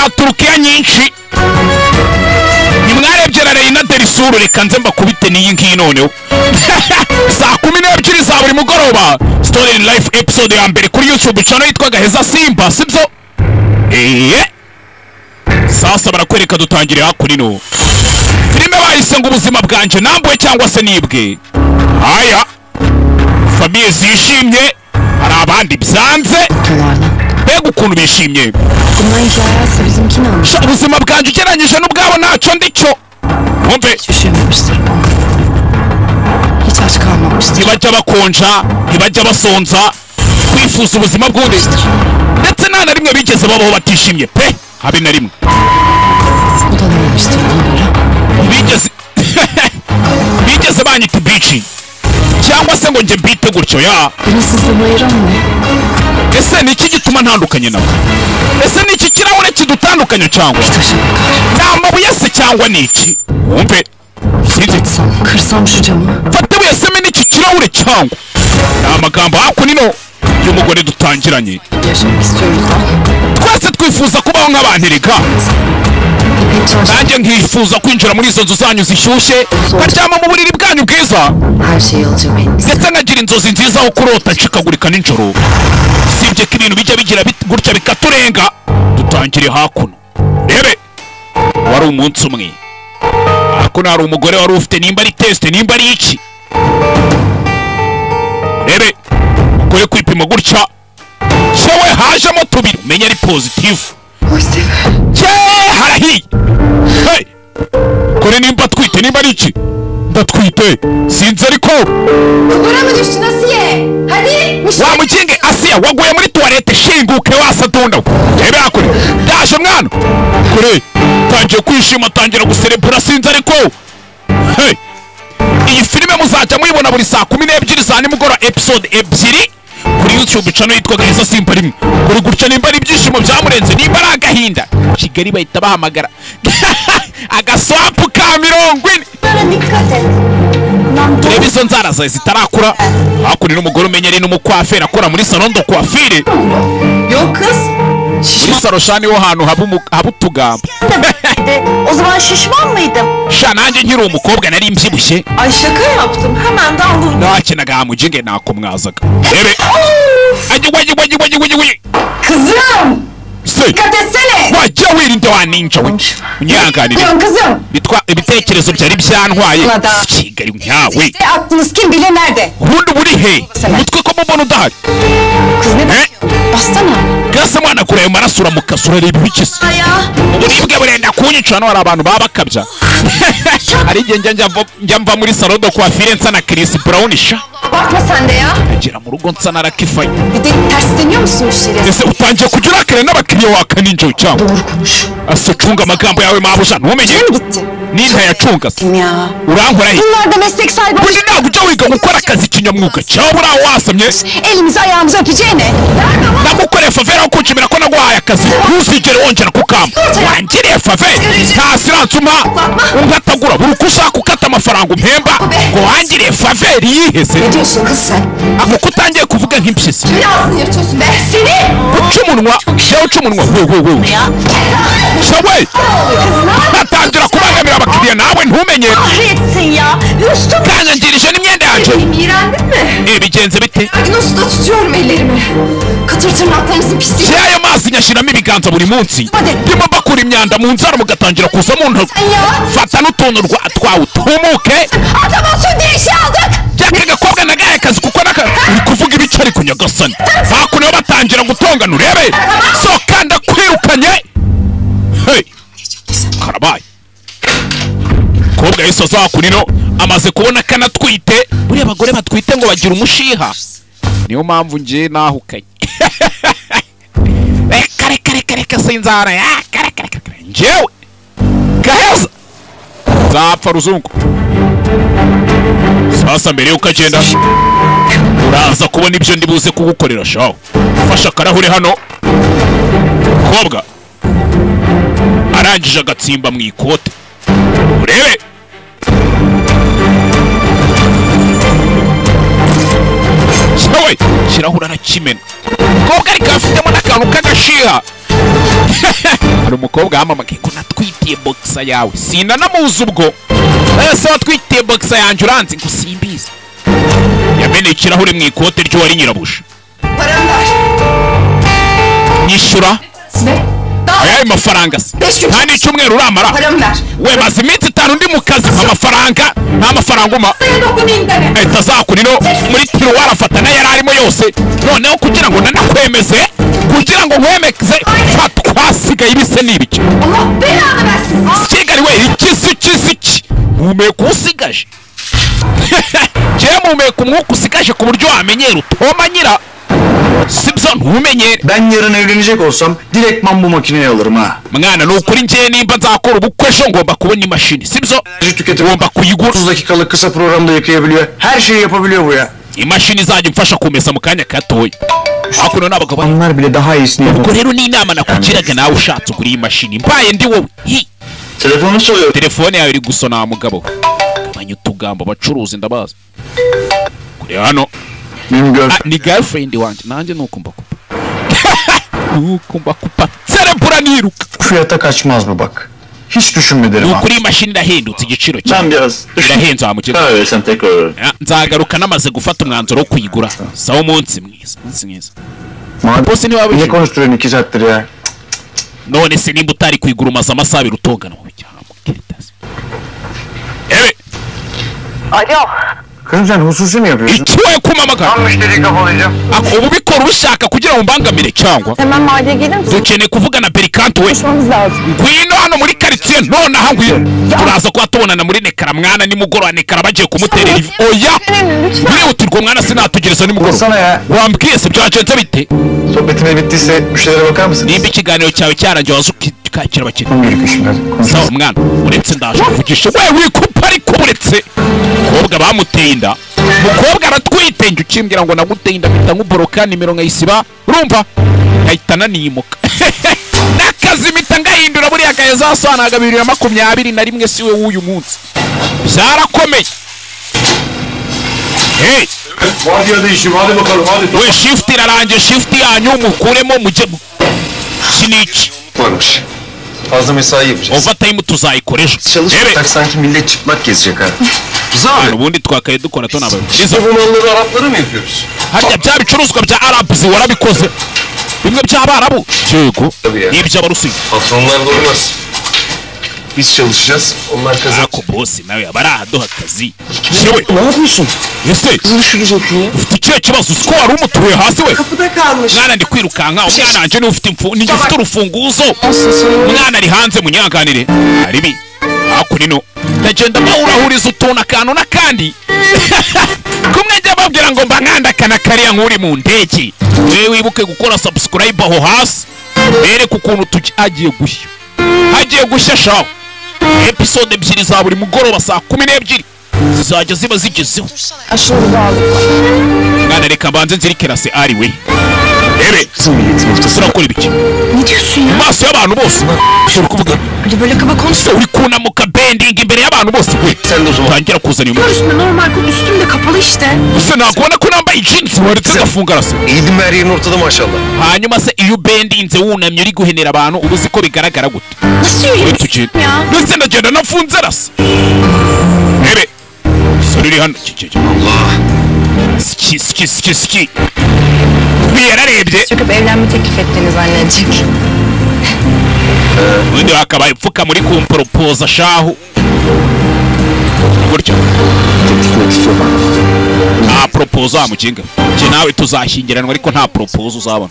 za Turukiya nyinshi. Nimwarebye na Reina Derisuru, reka nze mbakubite n'iyi ngiyi noneho. Saa 12 za buri mugoroba. Story in Life episode ya mbere kuri YouTube channel yitwa Gaheza Simba, sibyo? Sasa barakwereka dutangire hakurino. Filime bahise ngo ubuzima bwanje nambuwe cyangwa se nibwe. Haya. Famiye zishimye, hari abandi byanze. Mbega ukuntu bishimye. Ubuzima bwanje ugereranyije n'ubwabo ntacyo ndicyo. Wumve. Ntibajya bakonja, ntibajya basonza, kwifuza ubuzima bw'undi. Ndetse nta na rimwe bigeze babaho batishimye pe, habe na rimwe. Bigeze banyita bici cyangwa se ngo nje mbite gutyo ya. Ese ni iki gituma ntandukanye nawe? Ese ni iki kirahure kidutandukanya cyangwa? Nta mabuye se cyangwa ni iki? Wumve. Fata buye se ni iki kirahure cyangwa? Nta magambo hakunino y'umugore dutangiranye. Twese twifuza kubaho nk'abantu reka. Nanjye nkifuza kwinjira muri izo nzu zanyu zishyushye, karyama mu buriri bwanyu bwiza, ndetse nagira inzozi nziza aho kurota nshikagurika nijoro. Sibye ko ibintu bijya bigira gutya bikaturenga. Dutangire hakuno. Rebe, wari umunsi umwe. Hakuno hari umugore wari ufite nimba ari test, nimba ari iki. Rebe, ukore kwipima gutya. Cyewe hajemo tubiri, menya ari positive. Harahi. Hey. Kore nimba twite nimba ari iki? Ndatwite. Sinzi ariko. Kugura mu düştün Asiye. Hadi. Wa mukinge Asiya waguye muri toilette shinguke wasadunda. Rebe akure. Dashe mwana. Kore. Tangiye kwishima tangira guserebura sinzi ariko. Hey. Iyi filime muzajya muyibona buri saa 12 za nimugora episode 2 kuri YouTube channel yitwa Gaheza Simba rimwe. Kuri gutya nimba ari ibyishimo byamurenze nimba ari agahinda. Kigali bahita bahamagara. Agaswapu ka 40. Turebe izo nzara zawe zitarakura. Hakuni n'umugore umenya ari n'umukwafera akora muri salon de coiffure. Yok kız. Muri saroshani ho hantu habutugamba. O zaman şişman mıydım? Sha nanjye nkiri umukobwa nari mbyibushye. Ay şaka yaptım. Hemen daldım. Nakinaga hamujinge nakomwazaga. Rebe. Kızım. Dikkat etsene. Wajya wirinde wa ninja we. Unyanganire. Kızım. Bitwa ibitekerezo byari byantwaye. Kigali nyawe. Aklınız kim bilir nerede? Ubundi buri he. Mutwe ko mubona udahari. Kız ne? Bastana. Gase mwana kure marasura mukasura reba bikise. Uburibwe burenda kunyica no hari abantu babakabya. Ari njya mva muri salon de coiffure nsana Chris Brown sha. Bakma sen de ya. Agera mu rugo nsana Rakifay. Bir de tersleniyor musun müşteriye? Ese utangiye kugira kare n'abakiriya wakaninjo cyangwa. Doğru konuş. Ase cunga amagambo yawe mabuja ntumenye. Kim gitti? Ninta yacunga. Ya. Urankora he? Bunlar da meslek sahibi. Bundi ntabwo ujya wiga gukora akazi kinyamwuga cyangwa ura wasamye. Elimizi ayağımızı öpeceğine. Nagukoreye favela kuncimira ko naguhaye akazi. Ntuzigere wongera kukamba. Wangiriye favela. Nta siranse umpa. Ungatagura buri uko ushaka ukata amafaranga umpemba. Ngo wangiriye favela yihese. Ne diyorsun kız sen? Ako kutangiye kuvuga nk'impyisi. Ağzını yırtıyorsun be. Seni. Uca umunwa. Shewe uca umunwa. We. Shewe. Atangira kubangamira abakiriya nawe ntumenye. Kahretsin ya. Üstüm. Kanyangirije n'imyenda yanjye. İğrendin mi? Bigenze bite? Nasıl da tutuyorum ellerimi. Katır tırnaklarınızın pisliği. Ayo mazi nyashiramo ibiganza buri munsi. Ndimo bakura imyanda mu nzara mugatangira kuza mu ntoki. Fata n'utuntu twawe tumuke. Atamazsın diye şey aldık. Jaka gakobwa nagaye akazi kuko uri kuvuga ibice ariko nyagasani. Hakuno batangira gutongana urebe. So kanda kwirukanye. Hey. Karabaye. Kobwa yisoza hakunino amaze kubona kana twite. Buri abagore batwite ngo bagira umushiha. Niyo mpamvu ngiye nahukanye. Kare sinzara ya kare njyewe Gaheza zapfa ruzungu. Sasa mbere yuko agenda uraza kubona ibyo ndibuze kugukorera shaho. Fasha karahure hano. Kobwa arangije agatsimba mu ikote. Urebe shawe kirahura na kimena. Kobwa ariko afitemo n'akantu k'agashiha. hari umukobwa yamamagaye ko natwitiye boxer yawe sinanamuzi ubwo ese watwitiye boxer yanjye uranzi ngo simbizi yameneye ikirahure mu ikote ry'uwari nyirabusha Paramı ver. nyishyura Ne? Daha ayaye mafaranga se nta n'icyumweru uramara paramı ver. we maze iminsi 5 ndi mu kazi amafaranga nta mafaranga uma Sana dokunayım deme. ahita azakurino muri tiro warafata nayo yari arimo yose noneho kugira ngo nanakwemeze kugira ngo nkwemeze twasigaye ibise n'ibiki Allah belanı versin. kigali we ikisi humeka usigaje jewe mumeka umwuka usigaje ku buryo wamenyera utoma nyira sibyo ntumenyere Ben yarın evlenecek olsam direktman bu makineyi alırım ha. mwana ni ukuri njyewe nimba nzakora ubukwe ejo ngomba kubona imashini sibyo Enerji tüketimi ngomba kuyigura 30 dakikalık kısa programda yıkayabiliyor. Her şeyi yapabiliyor bu ya. imashini izajya imfasha kumesa mu kanya gatoya hakuno n'abagabo Onlar bile daha iyisini ubwo yapıyor. rero ni inama nakugiraga nawe ushatse ugura iyi mashini mbaye ndi wowe Telefonu soruyor. telefone yawe iri gusona mugabo gabanya utugambo abacuruzi ndabazi kuri hano Benim gör. ni girlfriend wanjye nanjye nuko mbakupa nuko mbakupa cerebura niruka Fiyata kaçmaz mı bak. Hiç düşünme derim ni ha. ukuri imashini irahendutse igiciro cyayo Ben biraz irahenze wa mukino karar versem tekrar ararım. nzagaruka namaze gufata umwanzuro wo kuyigura sawa umunsi mwiza Madem bose niba ne wishyura konuşturuyorsun 2 saattir ya. none se nimba utari kuyigura umaze amasaha abiri utongana mu bijyamo evet Alo. Kızım sen hususi mi yapıyorsun? iki we kumamagara Müşteriyi kafalayacağım. ubu bikora ubishaka kugira ngo mbangamire cyangwa Hemen mahalleye gelir misin? dukeneye kuvugana Berikante we Konuşmamız lazım. ngwino hano muri karitsiye nonaha ngwino turaza kuba tubonana muri nekara mwana nimugoroba nekara bagiye kumuterera ivi oya Lütfen. birihutirwa mwana sinatugereza nimugoroba Sana ya. wambwiye se byagenze bite Sohbetine bittiyse müşterilere bakar mısın? nimba ikiganiro cyawe cyarangiye waza ukakira abakiriya Tamam gerekiyor şimdi hadi. sawa Konuşuruz. mwana uretse ndaje kuvugisha we wikupa ariko uretse umukobwa bamuteye inda umukobwa aratwite njye ukimbwira ngo naguteye inda mpita nkuboroka nimero nkayisiba urumva nkahita nanimuka n'akazi mpita ngahindura buriya gahezasobanuraga 2021 siwe w'uyu munsi byarakomeye hey Hadi hadi işim hadi bakalım hadi. we shift irarangiye shift yanyu mukuremo mujye kiniki Varmış. Fazla mesai yapacağız. overtime tuzayikora ejo Çalışmasak sanki millet çıplak gezecek ha. Rıza abi. ubundi twakaye dukora tunabaye Biz de bu malları Araplara mı yapıyoruz? harya bya bicuruzwa bya arabuzi warabikoze bimwe by'abarabu yego Tabii ya. n'iby'abarusiya Patronlar durmaz. Biz çalışacağız. Onlar kazanacak. ako bosi nawe aba arahaduha akazi yewe Ne yapıyorsun? ese Kızı düşürecek niye? ufite ikihe kibazo uzi ko wari umutuye hasi we Kapıda kalmış. mwana ndi kwirukanka umwana wanjye niwe ufite urufunguzo umwana ari hanze munyanganire aribi hakurino ndagenda bahurahuriza utuntu akantu n'akandi kumwe njya babwira ngo mba nkandakana kariya nk'uri mu ndege wewe wibuke gukora subscribe aho hasi bereke ukuntu hagiye gushya shaho episode 2 za buri mugoroba saa 12 zizajya ziba zigezeho Aşırı bağlı. mwana reka mbanze nzirikira se ari we ebe Kızım milletin ortasına. turakora ibiki Ne diyorsun ya? mu maso y'abantu bose ushobora kuvuga Hadi böyle kaba konuş. se uri kunamuka bending imbere y'abantu bose we Sen de o zaman. utangira kuzana iyo Üstüne normal kod üstüm de kapalı işte. ese nakubona ko nambaye jeans waretse gafungara se Eğildim her yerin ortada maşallah. hanyuma se iyo bendinze wunamye uri guhenera abantu uba uzi ko bigaragara gute Nasıl yürüyorsun tugenda ya? ndetse ndagenda nafunze rasa ebe sore uri hano Allah. ski bir yararebye Çıkıp evlenme teklif ettiğini zannedecek. ubundi wakabaye upfuka muri kumporopoza shahu gutyo Gitmek istiyorum. nta propozo wamukinga njye nawe tuzashyingiranwa ariko nta propozo uzabona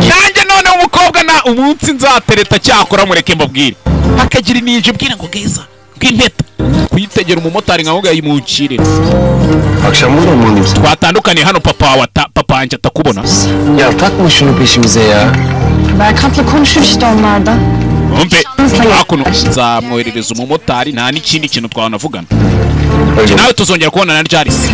nanjye none umukobwa na umunsi nzatereta cyakora mureke mbabwire akagira inije ubwira ngo geza bw'impeta kuyitegera umumotari nka ngo yayimuncire Akşam burada mı olayım sen? twatandukaniye hano papa wanjye atakubona Ya takma şunu peşimize ya. Berkant'la konuşur işte onlardan. umve hakuno nzamwoherereza umumotari nta n'ikindi kintu twanavugana nawe tuzongera kubonana na Jarisi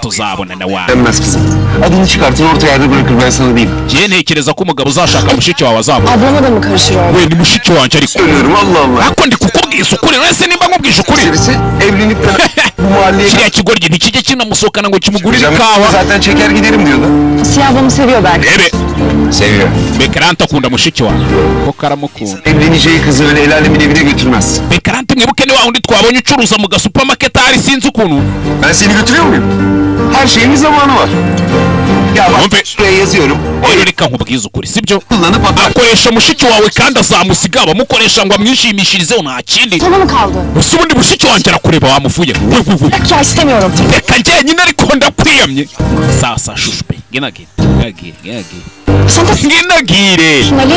tuzabonana wawe Denmez kızım. Adını çıkartın orta yerde bırakır ben sana diyeyim. Ngiye ntekereza ko umugabo uzashaka mushiki wawe azabona Ablama da mı karışır o? we ni mushiki wanjye ariko Söylüyorum Allah Allah. ariko ndi kukubwiza ukuri wese nimba nkubwije ukuri Birisi evlenip de bu mahalleye kiriya kigoryi ntikijye kinamusohokana ngo kimugurire Çıkacağım. ikawa Zaten çeker giderim diyordu. Asiye ablamı seviyor belki. rebe Seviyor. Bekarante akunda mushiki wawe ko karamukunda Evleneceği kızı öyle el alemin evine götürmez. Bekarante mwibuke ni wa wundi twabonye ucuruza mu gasupamaketi ahari sinzi ukuntu Ben seni götürüyor muyum? Her şeyin bir zamanı var. Ya bak Umve. şuraya yazıyorum. rero reka nkubwize ukuri sibyo Kullanıp atar. akoresha mushiki wawe kandi azamusiga abamukoresha ngo amwishimishirizeho nta kindi Sana mı kaldı? gusa ubundi mushiki wanjye arakureba wamuvuye we Bak ya istemiyorum. reka njyenyine ariko ndakwiyamye sasa shushu be nginagire Sen de nginagire Ali.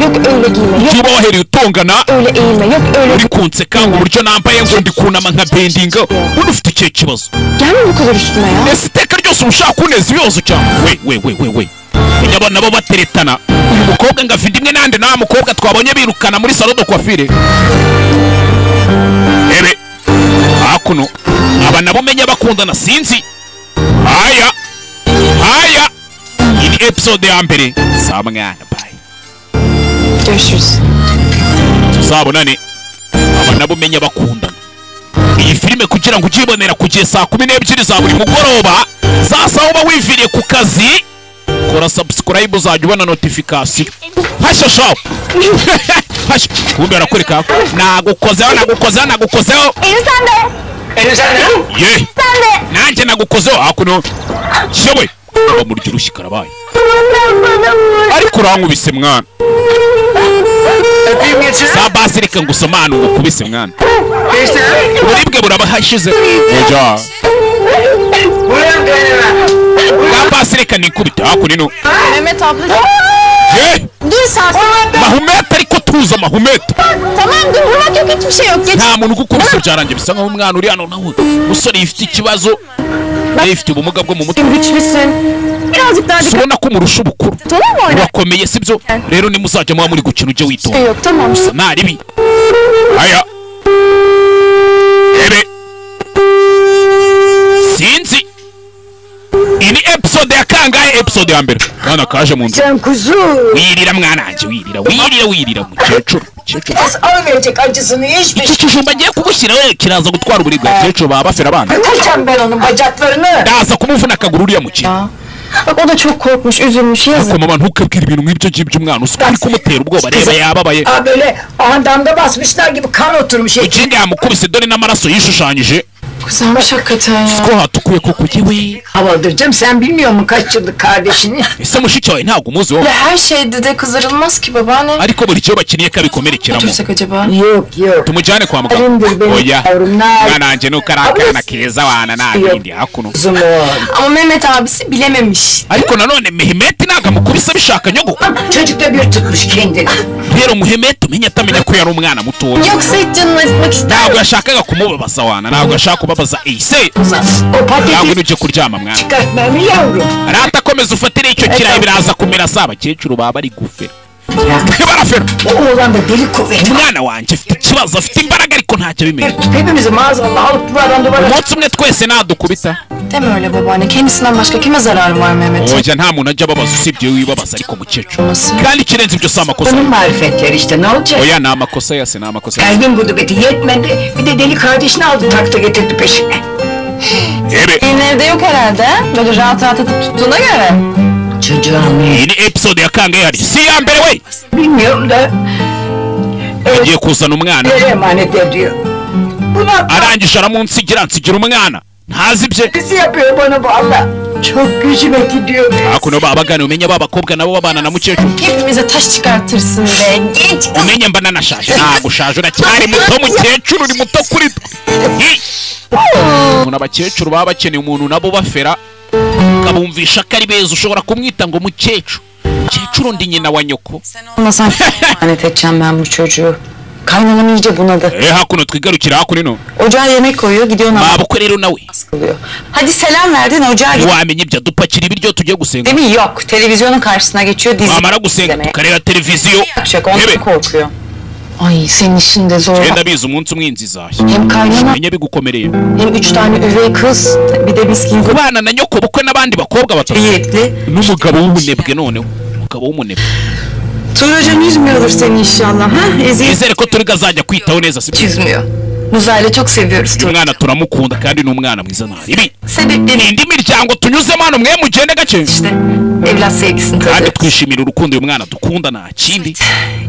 Yok öyle giyme. Yok uba wahereye utongana öyle eğilme. Yok öyle. uri kunseka ngo uburyo nambaye ngo ndi kunama nka bendinga ubundi ufite ikihe kibazo Gelme bu kadar üstüme ya. ese iteka ryose uba ushaka kuneza ibibazo cyane we ujya abona nabo bateretana uyu mukobwa ngo afite imwe n'andi nta mukobwa twabonye birukana muri salo de coiffure ebe hakuno aba nabo umenya bakundana sinzi haya iyi ni episode ya mbere saa mwana bayi Görüşürüz. tuzabonane aba nabo umenya bakundana iyi filime kugira ngo ujyibonera kugiye saa 12 za buri mugoroba zasaho uba wiviriye ku kazi kora subscribe uzajya ubona notification hasha shaw hasha kumbe arakwereka nagukozeho Elin sende. ye Sende. nanjye nagukozeho hakuno shewe bamurya urushyi karabaye ariko urankubise mwana Öpeyim geçsin. za basi reka ngusomane ngukubise mwana Geçti. uburibwe burabahashize oja Buraya mı kaynana? za basi reka nikubite hakuno ino Mehmet ablacığım. ye Dur sen. mahumeta ariko tuza mahumeta Tamam dur vurmak yok hiçbir şey yok. Geç. nta muntu ugukubise byarangiye bisa nkaho umwana uri hano nawe umusore yifite ikibazo yifite ubumuga bwo mu mutwe Güçlüsün. Birazcık daha dikkat ubona ko umurusha ubukuru tamam mı oyna? urakomeye sibyo rero nimuzajya muba muri gukina ujye witonda Yok tamam. naribi aya ebe sinzi iyi ni episode ya kangahe episode ya mbere mwana kaje mu nzu Sen kuzu. wirira mwananje wirira mukecuru Kız almayacak acısını hiçbir iki kijumba agiye kugushyira we kiraza gutwara uburibwe mukecuru baba bafera abana Kıracağım ben onun bacaklarını. ndaza kumuvuna akaguru uriya mukino Bak o da çok korkmuş, üzülmüş yazık. ariko mama ntukabwire ibintu nk'ibyo ngibyo umwana uzi ko uri kumutera ubwoba reba yababaye Ha böyle andamda basmışlar gibi kan oturmuş. ikindi yamukubise dore n'amaraso yishushanyije Kızarmış hakikaten ya. ko hatukuye koko yewe Havaldıracağım sen bilmiyor musun kaç yıllık kardeşini? ese mushiki wawe ntabwo umuzi wowe Ya her şeyde de kızarılmaz ki babaanne. ariko buri gihe bakiniye kabikomerekeramo Götürsek acaba? Yok yok. tumujyane kwa muganga Arindir benim oya yavrum mwana wanjye nuko ari akana keza wana nabindi hakuno Kuzum Ama Mehmet abisi bilememiş. ariko nanone mehemeti ntabwo amukubise bishaka nyogo Çocuk da bir tutmuş kendini. rero muhemeti umenya atamenya ko yari umwana mutoya Yoksa hiç canını acıtmak ister ntabwo yashakaga kumubabaza wana ntabwo yashaka kubabaza ise O ntabwo patatesi ujye kuryama mwana çıkartmamı yavrum. rata akomeza ufatire icyo kirayi biraza kumera sa abakecuru baba bari gufera barafera O oğlan da deli kuvvetli. umwana wanjye afite ikibazo afite imbaraga ariko ntacyo abimenya Hepimizi maazallah alıp duvardan duvara. umunsi umwe twese nadukubita Deme öyle babaanne. Kendisinden başka kime zararı var Mehmet'in? oya nta muntu ajya ababaza usibye wibabaza ariko mukecuru Nasıl? kandi ikirenze ibyo si amakosa Bunun marifetleri işte ne olacak? oya ni amakosa yose ni amakosa Kalbin gudubeti yetmedi. Bir de deli kardeşini aldı taktı getirdi peşine. ebe Senin evde yok herhalde. Böyle rahat rahat atıp tuttuğuna göre. Çocuğu almayı iyi ni episode ya kangahe hari si iya mbere we bilmiyorum da. agiye kuzana umwana Yere emanet ediyor. Buna arangije aramunsigira nsigira umwana ntazi ibye birisi yapıyor bana valla. Çok gücüme gidiyor. hakuno babagana umenya babakobwa nabo babana na mukecuru Hepimize taş çıkartırsın be. Geç kız. umenye mba nanashaje ntabwo ushaje uracyari muto mukecuru uri muto kuri twe umuntu abakecuru baba bakeneye umuntu nabo bafera ukabumvisha ko ari beza ushobora kumwita ngo mukecuru ndi nyina wa nyoko Olmasan emanet edeceğim ben bu çocuğu. Kaynanam iyice bunadı. hakuno twigarukira hakuno ino Ocağa yemek koyuyor gidiyor namaz mabukwe rero nawe kılıyor. Hadi selam verdin ocağa gidiyor. ntiwamenya ibyo dupakira ibiryo tujye gusenga Değil mi? Yok. Televizyonun karşısına geçiyor dizi. wamara gusenga izlemeye. tukareba televiziyo Yakacak ondan ebe korkuyor. Ay senin işin de zor. Genda bizi umunsi umwe inzu izaye. Hem kaynana Menye bigukomereye. hem 3 tane üvey kız. Bir de miskin Kubana na nyoko bukwe n'abandi bakobwa batatu. niyetli. N'umugabo w'umunebwe noneho. Umugabo w'umunebwe. Tuğracığım üzmüyordur seni inşallah. Ha? Eziyet Nizere ko turi gazajya kwitaho neza sibyo. üzmüyor. Muzayla çok seviyoruz Tuğra. Umwana turamukunda kandi n'umwana mwiza nabi. Ibi. Sebepleri Indi miryango tunyuzemo hano mwe mugende gake. işte. Evlat sevgisini Kandi tabii. twishimira urukundo uyu mwana dukunda nta kindi.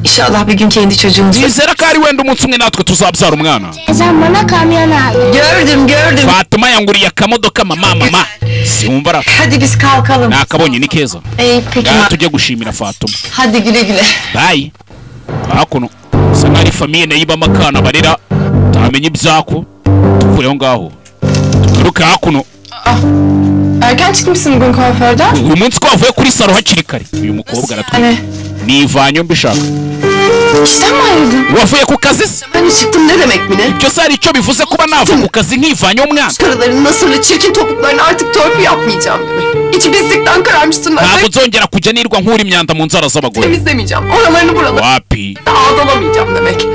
İnşallah bir gün kendi çocuğumuzu. Nizera ko ari wenda umunsi umwe natwe tuzabyara umwana. Sen bana kamyon aldın. Gördüm. Fatima yanguriye akamodoka mama. Siwumva ara. Hadi biz kalkalım. Nakabonye ni keza. Peki. Ngaha tujye gushimira Fatima. Hadi güle güle. Bye. Hakuno. Sanari famiye nayo ibamo akana barera. Tamenye ibyako. Tukureho ngaho. Tugaruke hakuno. Erken çıkmışsın bugün kuaförden. Uyu munsi twavuye kuri saro hakiri kare. Uyu mukobwa aratwite. Nivanye mbishaka. İşten mi ayrıldın? Wavuye ku kazi se? Hani çıktım ne demek Mine? Ibyo se hari icyo bivuze kuba nava ku kazi nkivanye umwana. Karıların nasırlı çirkin topuklarını artık törpü yapmayacağım demek. İçi pislikten kararmışsın ben Ntabwo nzongera kujya nirwa nkura imyanda mu nzara z'abagore. temizlemeyeceğim. Oralarını buralarını Wapi? ağdalamayacağım demek.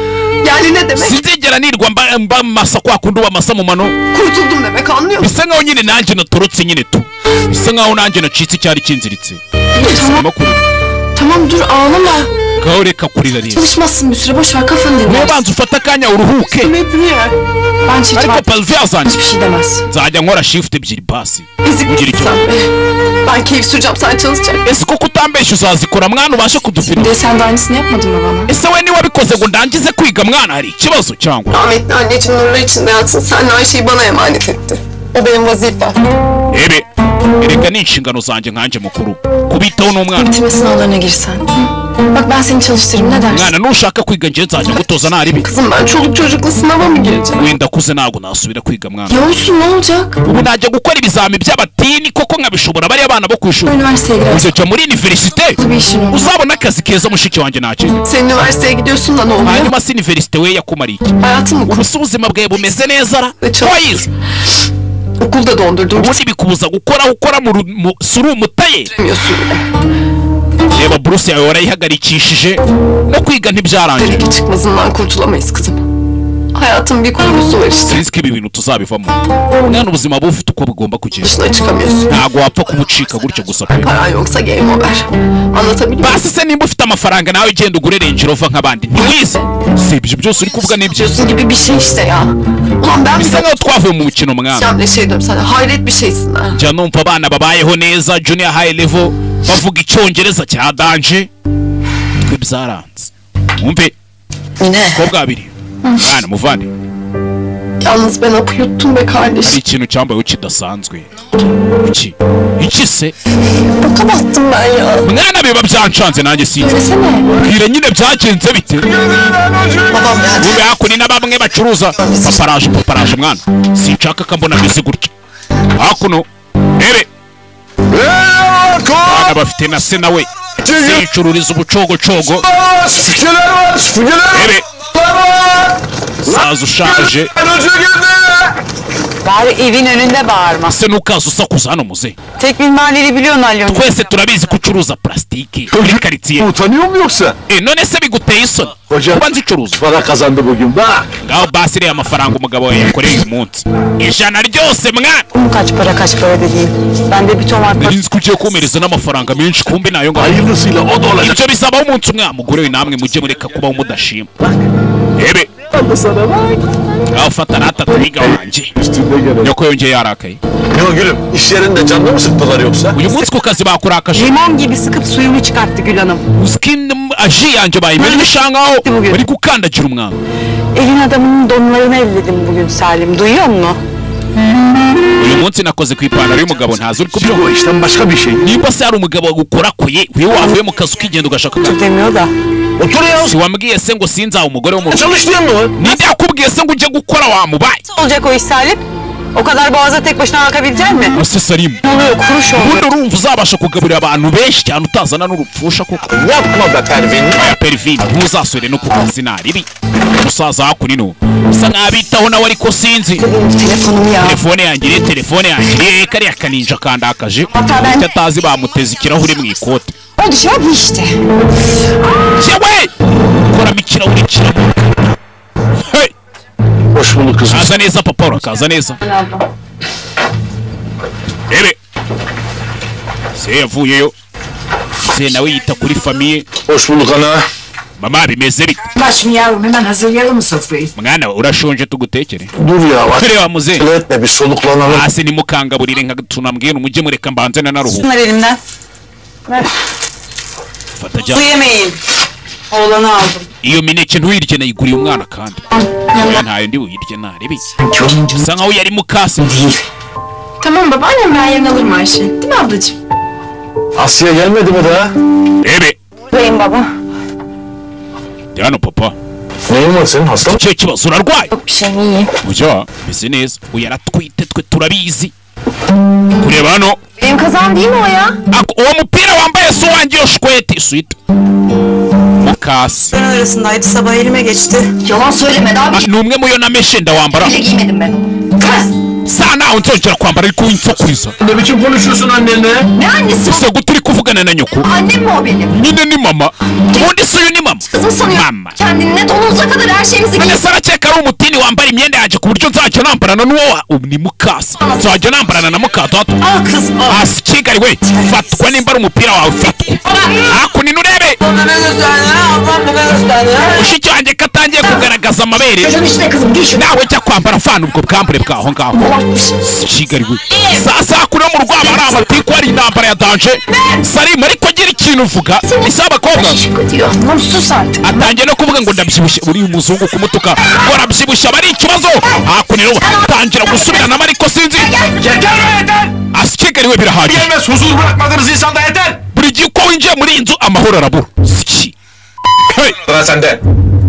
Yani ne demek? Sinzigera nirwa mba masa kwa kundi wamasa mu mano. Kurtuldum demek, anlıyor musun? Bisa nkaho nyine nanjye naturutse nyine tu. Bisa nkaho nanjye nacitse icyari kinziritse. Tamam, tamam dur ağlama. Ngaho reka kurira rero. Çalışmazsın bir süre, boş ver kafanı dinlersin. Nubanza ufata akanya uruhuke. Ben çift Ariko var. Palvi yazanye. Hiçbir şey demez. Nzajya nkora shift ebyiri basi. Ezik Ugira misin icyo. sen be? Ben keyif süreceğim, sen çalışacaksın. Ese koko utambeshya uzazikora mwana ubashe kudufina. De sen de aynısını yapmadın mı bana? Ese we niwabikoze ngo ndangize kwiga mwana hari ikibazo cyangwa? Rahmetli anneciğim nurlar içinde yatsın. Senle Ayşe'yi bana emanet etti. O benim vazifem. Ebe erega ni inshingano zanjye nkanje mukuru kubitaho n'umwana. Bitirme sınavlarına girsen. Bak ben seni çalıştırırım, ne dersin? Mwana nushaka kwiga njye nzajya gutoza naribi. Kızım ben çoluk çocukla sınava mı gireceğim? Wenda kuze ntabwo nasubira kwiga mwana. Ya olsun, ne olacak? Ubu najya gukora ibizami by'abatini koko nkabishobora bariya bana bo ku ishuri. Üniversiteye girersin. Uzajya muri universite Bir işin olur. uzabona akazi keza mushiki wanjye nakindi. Sen üniversiteye gidiyorsun da ne oluyor? Hanyuma si universite we yakumariye iki? Hayatın mı? Ubu si ubuzima bwawe bumeze neza ra? Ve çok- Wayize Okulda dondurdum. ubundi bikubuza gukora suri umutayeri. Bitiremiyorsun bile. Reba buruse yawe warayihagarikishije no kwiga ntibyarangiye. Delik çıkmazından kurtulamayız kızım. Hayatın bir kurgusu var işte. Sinzi ko ibi bintu tuzabivamo. Mwana ubuzima buba bufite uko bugomba kugenda. Dışına çıkamıyorsun. Ntabwo wapfa kumucika gutyo gusa pe. Paran yoksa game over. Anlatabiliyor muyum? Basi se nimba ufite amafaranga nawe genda ugure Range Rover nk'abandi ntiwize. Si ibyo byose uri kuvuga n'ibyo. Diyorsun gibi bir şey işte ya. Ulan ben Bisa bile nkaho twavuye mu mukino mwana. ne şey diyorum sana. Hayret bir şeysin ha. Njya numva abana babayeho neza junior high level bavuga icyongereza cya danje. Twe byaranze. Mwumve Yine. kobwa abiri. Mwana muvandi. Yalnız ben apı yuttum be Hari kardeşim. ikintu cyambayeho kidasanzwe. Iki se? Boka battım ben ya. Mwana biba byancanze nanjye sinzi. Desene. Bwira nyine byagenze bite? Babam geldi. Ube hakuni na bamwe bacuruza paparaje mwana. Sinshaka ko mbona ameze gutya. Hakuno ere bana bafite na se nawe zicururiza ubucogocogo. Süfyeler var, süfyeler var. Ere saza ushaje Bari evin önünde bağırma. se nukaza usakuza hano muze. Tek minvalleri biliyorsun Alyon. Twese turabizi ko ucuruza plastiki muri karitsiye. Utanıyor mu yoksa? None se biguteye isoni Hocam. kuba nzicuruza? Para kazandı bugün bak. Ngaho basi reba amafaranga umugabo wawe yakoreye uyu munsi. Ijana ryose mwana. Kaç para dediğim. Ben de bir ton var. Nari nzi ko ugiye kumereza n'amafaranga menshi kumbe nayo ngaho. Hayırlısıyla o da olacak. Ibyo bizabaho umunsi umwe mugore we namwe mujye mureka kubaho mudashima. Ebe Sana bak. ngaho fata natatu higa wanjye. Üstünde gene. Nyoko yongeye yarakaye. Yok gülüm, iş yerinde canlı mı sıktılar yoksa? Uyu munsi ku kazi bakurakaje. Limon gibi sıkıp suyunu çıkarttı Gül Hanım. Uzkin aji yanjye bayimena ibishangaho bari gukandagira umwana. Elin adamının donlarını elledim bugün Salim. Duyuyor musun? Uyu munsi nakoze ku ipantaro y'umugabo ntazi uri kubyumva. O işten başka bir şey. Niba se hari umugabo wagukorakoye we wavuye mu kazi ukigenda ugashaka akazi. Demiyor da. Otur ya. Si wambwiye se ngo sinzaha umugore wo mu rugo. Çalış diyor mu? Ninde yakubwiye se ngo ujye gukora wamubaye? Nasıl olacak o iş Salim? O kadar boğaza tek başına bakabilecek misin? Ase Salim. Ne oluyor? Kuruş oldu. Ubundi urumva uzabasha kugaburira abantu benshi cyane utazana n'urupfusha koko. Yapma be Pervin. Aya Pervin ntuzasubire no ku kazi naribi. Umusaza hakunino usa nk'abitaho nawe ariko sinzi. Telefonumu ya. Telefone yanjye kariya kaninja kandakaje. Icyo atazi bamuteza ikirahure mu ikote. O dışarı işte. Yewe koramo ikirahure kiramo bulduk kızım. Kaza neza papa, kaza neza. Ebe. Se yavuyeyo. Se nawe yita kuri famiye. Hoş bulduk ana. Mama bimeze bite? Başım yavrum hemen hazırlayalım mı sofrayı? Mwana urashonje tugutekere. Dur ya. Kare wa muze. Etme bir soluklanalım. Asi ni mukanga burire nka tunambwiye umujye mureka mbanze na naruhu. Bunlar elimden. Ver. Fataja. Bu yemeğin. Oğlanı aldım. Iyo mineke ntuyirye nayiguriye umwana kandi. Ya ntayo ndi uyirye narebe. Sa nkaho yari mukasi. Tamam babaannem ben yarın alırım Ayşe. Değil mi ablacığım? Asya gelmedi mi daha? Ebe. Beyim baba. Yano papa. Neyin var senin, hasta mı? Icyo kibazo urarwaye. Yok bir şey iyi. Hoca bizi neza. Uyaratwite twe turabizi. Kureba hano. Benim kazan değil mi o ya? Uwo mupira wambaye si uwanjye yo shkweti sweet. Mukasi. Ben arasındaydı sabah elime geçti. Yalan söyleme daha bir Ni umwe muyo nameshe ndawambara. şey giymedim ben. Kız! Sana unzongera kwambara ariko winsokuriza. Ne biçim konuşuyorsun annenle? Ne annesi o? Ese guturi kuvugana na nyoko. Annem mi o benim? Nyine ni mama. Ubundi si uyu ni mama. Kızım sanıyor. Mama. Kendini donunuza kadar her şeyimizi giy. None se arakeka ari umutini wambara imyenda yanjye ku buryo nzajya nambarana n'uwo ni mukasi. Nzajya nambarana na mukadata. Al kız al. Hasi Kigali we fatwa nimba ari umupira wawe fatwa. Hakuno urebe. Mushiki wanjye katangiye kugaragaza amabere. Çocuğun içine kızım giy şunu. Nawe jya kwambara fana ubwo bwambure bwaho ngaho. Kigali we. Sasa kuno mu rwaba ari amatiku ari intambara ya danje. Salim ariko gira ikintu uvuga. Isi abakobwa. Şıkkı diyor. Lan sus artık. Atangiye no kuvuga ngo ndabyibushye uri umuzungu kumutuka. Ngo arabyibushye bari ikibazo. Hakuno rero tangira gusubirana ariko sinzi. Yeter! Asi Kigali we birahagije. Gelmez, huzur bırakmadınız insanda, yeter! Buri gihe uko winjiye muri iyi nzu amahoro arabura. Siki. Hey. Sıra sende.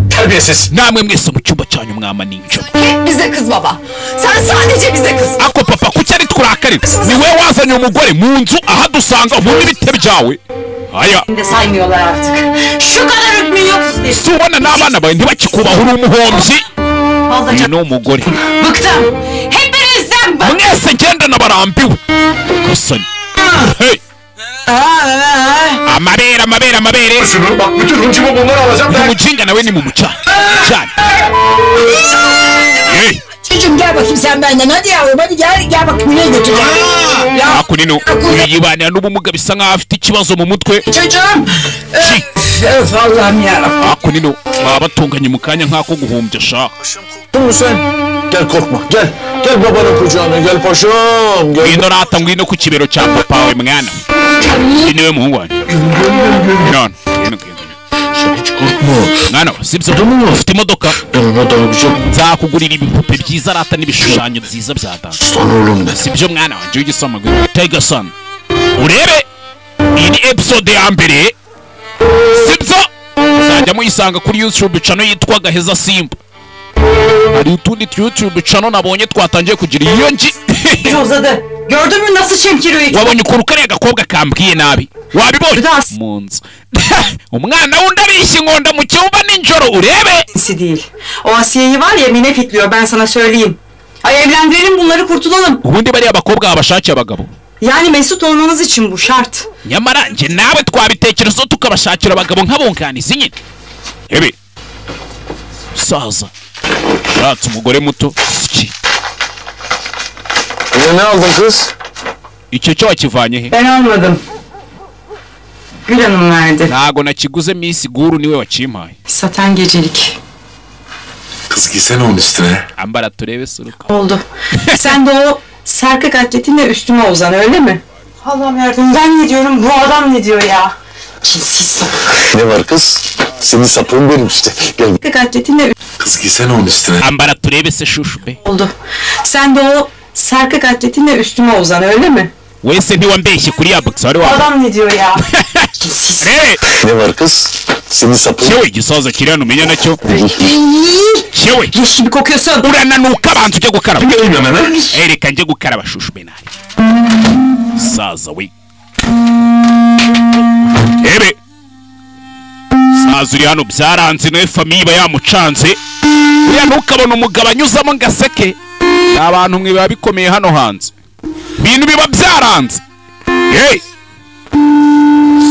Terbiyesiz. Namwe mwese mu cyumba cyanyu mwama ninjoro. Hep bize kız baba. Sen sadece bize kız. Ako papa kuki ari twurakarira? Ni we wazanye umugore mu nzu aha dusanga ubundi bite byawe. Aya. De saymıyorlar artık. Şu kadar hükmü yok. Si ubona n'abana bawe ntibakikubaha uri umuhombyi. Vallahi Uyu ni umugore. bıktım. Hepinizden bak. Mwese ngenda nabarambiwe. Gasani. Hey. Amabere. Şunu bak, bütün hıncımı bunları alacağım. Umujinga nawe ni mu mucana. Cyane. Hey. Çocuğum gel bakayım sen benden hadi yavrum hadi gel bakayım nereye götüreceğim. Ya Hakuno uyu yibanira n'ubumuga bisa nkaho afite ikibazo mu mutwe. çocuğum. Ki. Öf Allah'ım yarabbim. Hakuno baba batunganye mu kanya nk'ako guhumbya shaka. Korktun mu sen? Gel korkma, gel. Gel babanın kucağına, gel paşam. Gel. Ngwino rata ngwino ku kibero cya papa wawe mwana. Uyu niwe muhungu wanjye. None. Hiç korkma. Mwana wa sibyo. Ufite imodoka. Yanına dalamayacağım. Nzakugurira ibipupe byiza rata n'ibishushanyo byiza bya dance. Son oğlum de. Sibyo mwana wanjye w'igisama gwe. Tiger Son. Urebe. Iyi ni episode ya mbere. Sibyo. Uzajya muyisanga kuri YouTube channel yitwa Gaheza Simba. Hari utundi YouTube channel nabonye twatangiye kugira iyo ngi. Uzadı. Gördün mü nasıl çemkiriyor? Wabonye ukuntu kariya gakobwa kambwiye nabi. Wabibonye? Biraz. Mu nzu. Umwana wundi abishye inkonda mu cyumba ninjoro urebe. Değil. O Asiye'yi var ya Mine fitliyor ben sana söyleyeyim. Ay evlendirelim bunları kurtulalım. Ubundi bariya bakobwa babashakiye abagabo. Yani Mesut olmanız için bu şart. Nyamara nje nawe twabitekerezo tukabashakira abagabo nk'abunganizi nyine. Ebe. Saza. Shatse umugore muto. Siki. Yine ne aldın kız? Icyo cyo wakivanye he? Ben almadım. Gül Hanım verdi. Ntago nakiguze Miss Guru niwe wakimpaye. Satan gecelik. Kız giysene onun üstüne. Ambara turebe suruka. Oldu. Sen de o sarkık atletinle üstüme uzan öyle mi? Allah'ım yardım ben ne diyorum bu adam ne diyor ya? Cinsiz sapık. Ne var kız? Senin sapığın benim işte. Gel. Sarkık atletinle Kız giysene onun üstüne. Ambara turebe se shushu be. oldu. Sen de o sarkık atletinle üstüme uzan öyle mi? Wese ntiwambeshye kuri ya box wari Bu wa. adam ne diyor ya? Cinsiz. Rebe. Ne var kız? Senin sapığın... Cyewe gisoza kiri hano umenya nacyo. Cyewe. Leş gibi kokuyorsun. Urananuka abantu ujya gukaraba. Gelmiyorum hemen. Reka njye gukaraba shushu be nabi. Saza we. Ebe. Saza uri hano byaranze nawe famiye iba yamucanze. Uriya ntukabona umugabo anyuzamo ngo aseke. Ni abantu mwe biba bikomeye hano hanze. Ibintu biba byaranze. Hey.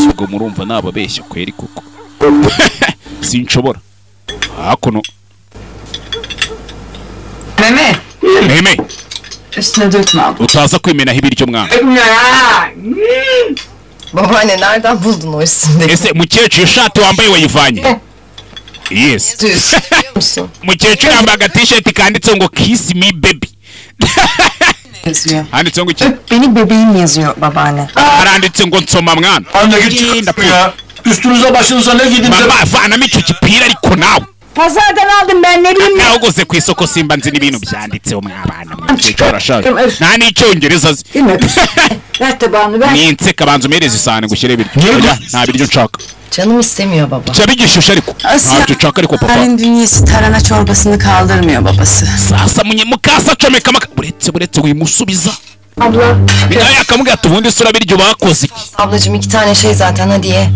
Ubwo murumva nababeshya kweri kuko. Sinshobora. Hakuno. Eme Üstüne dökme abla. utaza kwimenaho ibiryo mwana. Babaanne nereden buldun o üstündeki? Ese mukecuru ishati wambaye wayivanye? Yes. Düz. Biliyor musun? Mukecuru yambaye agatisheti kanditseho ngo kiss me baby. Yazıyor. Handitseho ngo iki? Beni bebeğim yazıyor babaanne. Haranditse ngo nsoma mwana. Anne git çıkart ya. Üstünüze başınıza ne gidin de. Mama vanamo icyo gipira ariko nawe. Pazardan aldım ben ne bileyim. Nawe uguze ku isoko simba nzi n'ibintu byanditseho mwabana mukecuru arashaje. Nta n'icyongereza azi. Ver tabağını ver. Ninseka banza umereze isahani gushyire ibiryo. Oya nta biryo nshaka. Canım istemiyor baba. Cyabi gishushe ariko. Ntabyo nshaka ariko papa. Halin dünyası tarhana çorbasını kaldırmıyor babası. Sasa mukasa acomeka buretse wimusubiza. Abla. Bir daha yakamubwira ati ubundi sura biryo bakoze iki? Ablacığım 2 tane şey zaten hadi ye.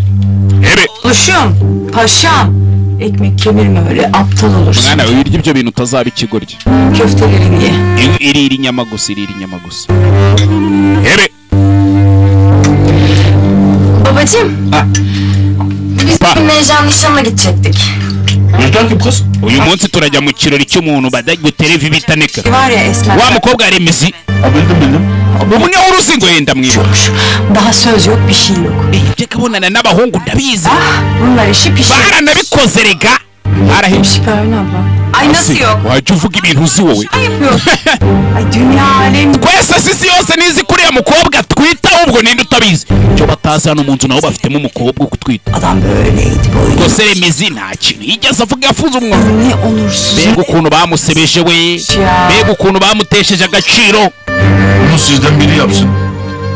Evet. Oluşum, paşam. Ekmek kemirme öyle aptal olursun. Mwana wirya ibyo bintu utazaba ikigoryi. Köftelerini ye. Irira inyama gusa. Evet. Babacığım. Biz bugün Necla'nın nişanına gidecektik. Yeter ki kız. Uyu munsi turajya mu kirori cy'umuntu badagutera bitaneka. Var ya Esmer. Wa mukobwa Remizi. Bildim. Ubu ne uruzi ngo yenda mwibuka. Daha söz yok bir şey yok. Ibyo kabonana n'abahungu ndabizi. Bunlar işi pişir. Baranabikoze rega. Arahimshi. Pervin abla. Ay nasıl yok? Wajya uvuga ibintu uzi wowe. Ay yapıyor. Ay dünya alem. Twese sisi yose nizi kuriya mukobwa twita ubwo ninde utabizi. Cyo batazi hano mu nzu nabo bafitemo umukobwa ukutwita. Adam böyleydi böyle. Rwose Remizi nta kintu yigeze avuga yafuze umwuga. Ne onursuz. Mbega ukuntu bamusebeje we. Mbega ukuntu bamutesheje agaciro. Bunu sizden biri yapsın.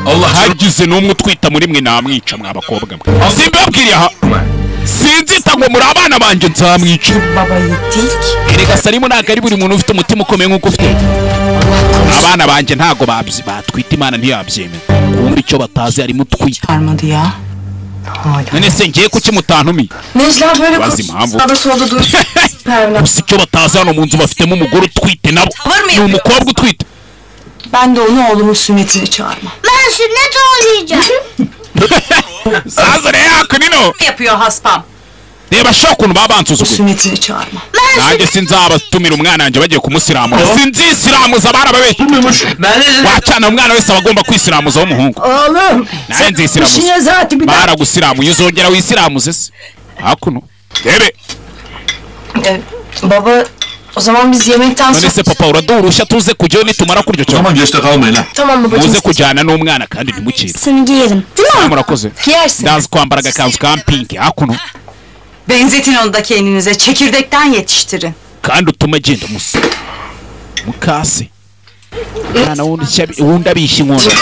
Allah Hagize n'umwe utwita muri mwe namwica mwabakobwa mwe. Simbabwiriye aha. Sinzita ngo muri abana banje nzamwica. Baba yedik. Erega Salimu ntabwo ari buri muntu ufite umutima ukomeye nk'uko ufite. Abana banje ntago batwita Imana ntiyabyemera. Kumbe icyo batazi harimo utwita. Armadı ya. None se ngiye kuki mutantumiye? Necla böyle Bazi impamvu. sağda solda dur. Pervin abla. Gusa icyo batazi hano mu nzu bafitemo umugore utwite nabo. Ni umukobwa utwite. Ben de onu oğlumun sünnetine çağırmam. Ben sünnet olmayacağım. Sazere yakunino. Yapıyor haspam. Reba sho ukuntu babansuzuguye. Sünnetine çağırmam. Nanjye sinzabatumira umwana wanjye bagiye kumusiramuza. Sinzisiramuza barababeshye. Wacana umwana wese abagomba kwisiramuza w'umuhungu. Oğlum. Nawe nzisiramuza. İşine zaten bir daha. Baragusiramuye uzongera wisiramuze se. Hakuno. Rebe. Baba o zaman biz yemekten sonra... None se papa uradurushya tuze kujyayo nitumara kuryo O zaman geçte kalmayın ha. Tamam babacığım. muze kujyana n'umwana kandi ntimukire. Seni giyerim. Değil mi? Murakoze. Giyersin. Ndazi kwambara agakanzu ka pinki hakuno. Benzetin onu da kendinize. Çekirdekten yetiştirin. Kandi utuma agenda musa. Mukase. Mwana wundi abishya inkono.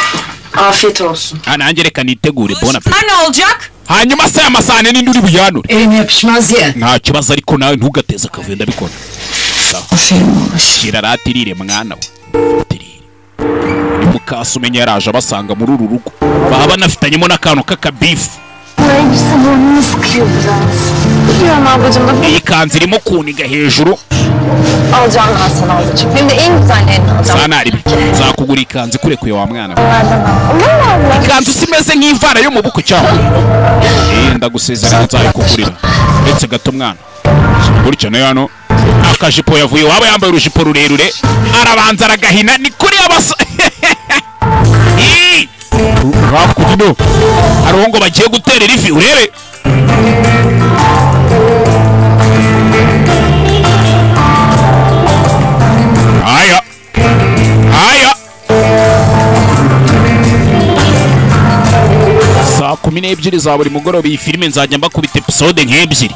Afiyet olsun. Nanjye reka nitegure bona pe. Ne olacak? Hanyuma se amasahane n'indi uri buyanure. Eline yapışmaz ya. Nta kibazo ariko nawe ntugateze akavuyo ndabikora. Aferin olmuş. Shira ratirire mwana we. Tirire. Mukase umenya yaraje abasanga muri uru rugo. Baba banafitanyemo n'akantu k'akabifu. Elbise burnunu sıkıyor biraz. Biliyorum ablacığım da Iyi kanzu irimo kuniga hejuru. alacağım ben sana ablacığım. Benim de en güzellerini alacağım. Sana ari nzakugura ikanzu ikurekuye wa mwana we. Olur mu abla? Ikanzu simeze nk'ivara yo mu buko cyangwa. Ndagusezerera nzayikugurira. Ndetse gato mwana. Gutya nayo hano akajipo yavuye waba yambaye urujipo rurerure arabanza aragahina ni kuri abasa. Rakudino hariho ngo bagiye guterera ivi urebe. Aya saa 12 za buri mugoroba iyi filime nzajya mbakubita episode nk'ebyiri.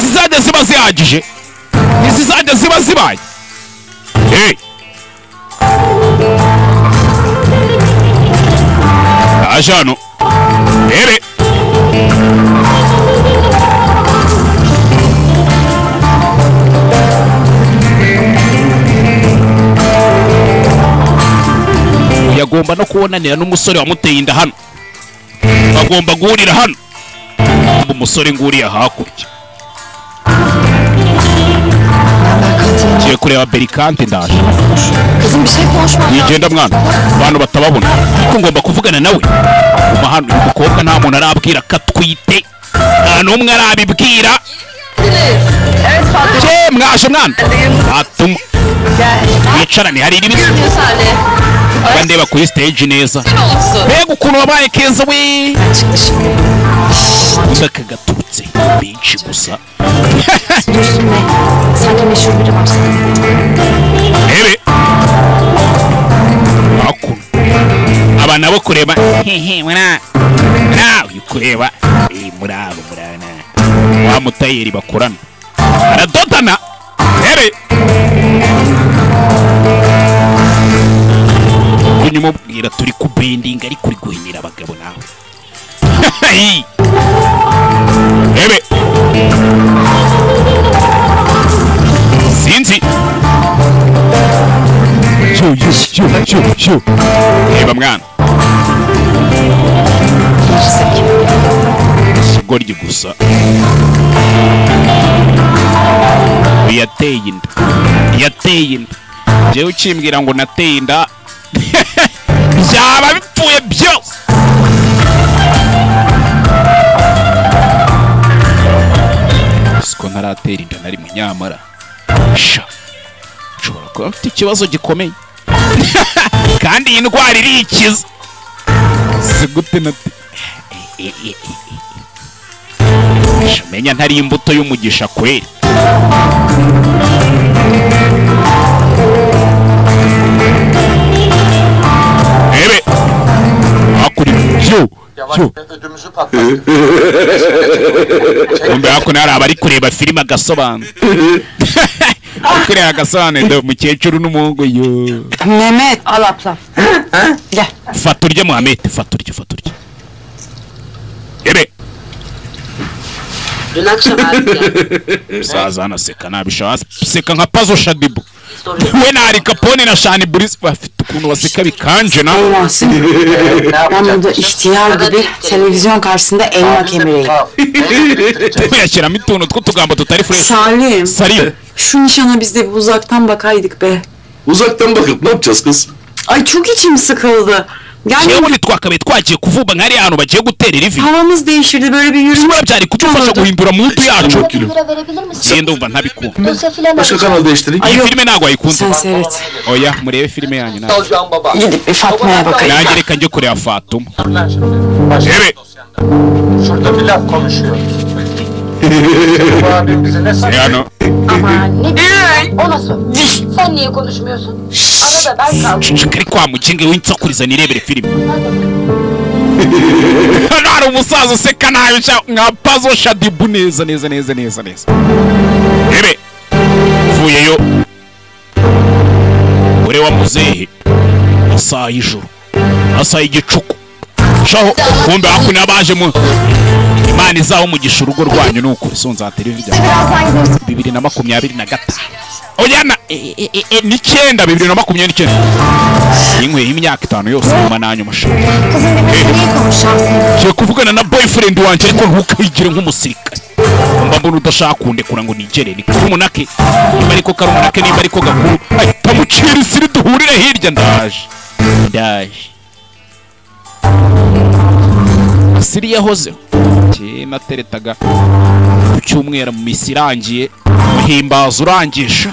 Zizajya ziba zihagije, zizajya ziba zibaye. Aje hano rebe. Yagomba no kubonanira n'umusore wamuteye inda hano. Bagomba guhurira hano. Umusore nguriya hakurya. Ngiye kureba Berikante ndaje. Kızım bir şey konuşmam. Nigenda mwana. Abantu batababona. Ko ngomba kuvugana nawe. Uma hano uyu mukobwa nta muntu arabwira katwite. Nta n'umwe arabibwira. Evet Fatma. Mwaje mwana. Fatuma. Wicarane hari ibintu bandeba kuri stage neza. Mbega ukuntu wabaye keza we. Undaka gaturutse benshi gusa. Üstüne sanki meşhur biri var sanki. Ebe. Akun. Abana bo kureba mwana. Nawe kureba murabo murana. Wa mutayeri bakorana. Aradodana. Ebe. Unyuma bwira turi ku bending ari kuri guhinira abagabo nawe. Ebe. Sinzi. Yo. Eba mwana. Sigoryi gusa. Yateye inda. Jewe ukimbwira ngo nateye inda. Byaba bipfuye byose. Siko ntaratera inda nari munyamara. Sha. Nshobora kuba mfite ikibazo gikomeye. Kandi iyi ndwara irikiza. Sigute nati. Menya ntari imbuto y'umugisha kweri. Ebe. Akuri yo. Ödümüzü patlattık. Umbe ako nari abari kureba filime agasobanura. Kureba agasobanura umukecuru n'umuhungu yo. Mehmet al abla. Gel. Fata urya Muhammed, fata urya. Ebe. Dün akşam abi. Musaza anaseka nabishaka seka nka Pazo Shadibu. We na Al Capone na Shani Boris bafite ukuntu baseka bikanje na. Ben burada ihtiyar gibi televizyon karşısında elma kemireyim. Yashyiramo utuntu tw'utugambo tutari fresh. Salim. Şu nişana biz de bir uzaktan bakaydık be. Uzaktan bakıp ne yapacağız kız? Ay çok içim sıkıldı. Yani Yewe twakabaye twagiye kuvuba nkari hano bagiye guterera ivi. havamız değişirdi böyle bir yürüyüş. Sura byari kudufasha guhindura muntu yacu. Lira verebilir misin? Senda umva ntabikunda. Dosya filan Başka kanal değiştireyim. Iyi filme nagwa ayikunze. Sen seyret. Oya murebe filme yanyu na. Alacağım baba. Gidip bir Fatma'ya bakayım. Nanjye reka njye kureba Fatuma. Ebe. Şurada bir laf konuşuyoruz. Bu abim bize ne sanıyor? Yani Aman ne diyorsun? Ona sor. Sen niye konuşmuyorsun? Arada ben kaldım. Shikari kwa mukinge w'insakuriza nirebere filime. Hano hari umusaza useka nabi nka Pazo Shadibu neza. Ebe. Vuyeyo. Ure wa muzehe. Asaha y'ijoro. Asaha y'igicuku. Shaho kumbe hakuna abaje mu Imana izaho umugisha urugo rwanyu nuko sonza televiziyo. Birazdan gidersin. 2025. Oyana ni 2029. Inkwe y'imyaka 5 yose nyuma nanyuma sha. Kızım benimle niye konuşacağım seni? Je kuvugana na boyfriend wanje ariko ntukayigire nk'umusirikare. Mba mbona udashaka kundekura ngo nigere ni kumunake. Niba ariko karumunake niba ariko gakuru. Ay tamucira isiri duhurire hirya ndaje. Siri yahozeho nateretaga ku cyumweru mu misi irangiye muhimbaza urangisha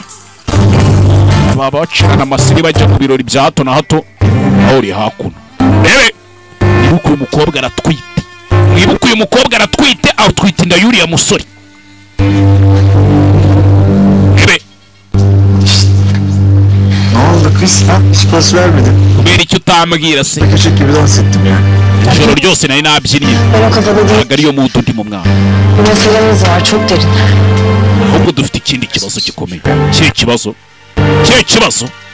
baba bacana amasiri bajya ku birori bya hato na hato aho uri hakuno. Ebe nibuka uyu mukobwa aratwite atwite inda yuriya musore. Ebe Ne oldu kız? Ha? Hiç pas vermedin. kubera icyo utambwira se Kaçak gibi dans ettim ya. ijoro ryose nari nabyinnye Ben o kafada değil. ntabwo ariyo mudu ndi mu mwana. Bir meselemiz var çok derin. Ahubwo dufite ikindi kibazo gikomeye. Kihe kibazo?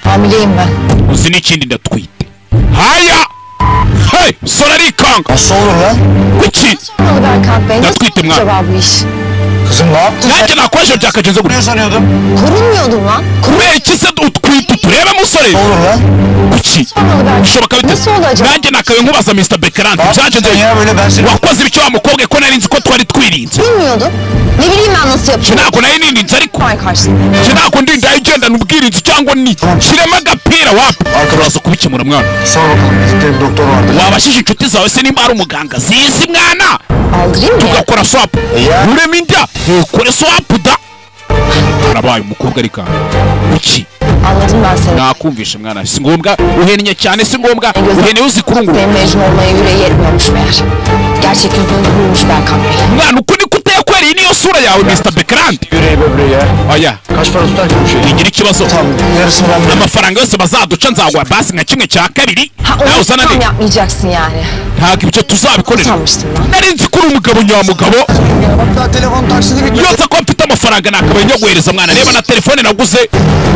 Hamileyim ben. Uzi n'ikindi ndatwite. Haya! Hey! Sora arikanga! Nasıl olur lan? Kuki? Sormalı Berkant Bey. Nasıl Yatwite mwana. acaba bu iş? Kızım ne yaptın? Nanjye nakoresha byakageze gutya. Ne sanıyordum? Korunmuyordum lan. Kubera iki se utwite turebe musore? Ne olur lan? Kuki? Sormalı Berkant. Bishoboka bite? Nasıl oldu acaba? Nanjye nakabe nkubaza Mr. Bekerant. Ne yaptın Byagenze ya böyle ben seni... wakoze ibiki wa mukobwa ko nari nzi ko twari twirinze. Bilmiyordum. Ne bileyim ben nasıl yapacağım. Ntabwo nari nindinze ariko. Ay karşısında. Ntabwo ndindaye igendana ubwirinzi cyangwa ni. Shiremo agapira wapi? Uraza kubikemura mwana. Sor bakalım bizde bir doktor vardı. Wabashije inshuti zawe se nimba ari umuganga zizi mwana. Aldırayım mı? Tugakora swap. Ya. Urema inda ukore swap da. Arabaye umukobwa ariko. Kuki? Anladım ben seni. Nakumvishe mwana, si ngombwa uhennye cyane, si ngombwa uhennye uzi kurungura. Senin mecnun olmaya yüreği yetmiyormuş meğer. Gerçek yüzünü bulmuş Berkan Bey. Mwana uko niko utekwereye niyo sura yawe Mr. Bekrand. Yüreği böbreği ya. Oya, Kaç para tutar ki bu şey? ngira ikibazo. Tamam, yarısını ben veririm. Amafaranga yose bazaduca nzaguha basi nka kimwe cya kabiri. Nawe Onu uzana tam ne? yapmayacaksın yani. Ntabwo ibyo tuzabikorera. Sanmıştım lan. Nari nzi ko uri umugabo nyamugabo. Hatta telefon taksidi bitmedi. Yose ko mfite amafaranga nakabaye nyaguhereza mwana, reba na telefone naguze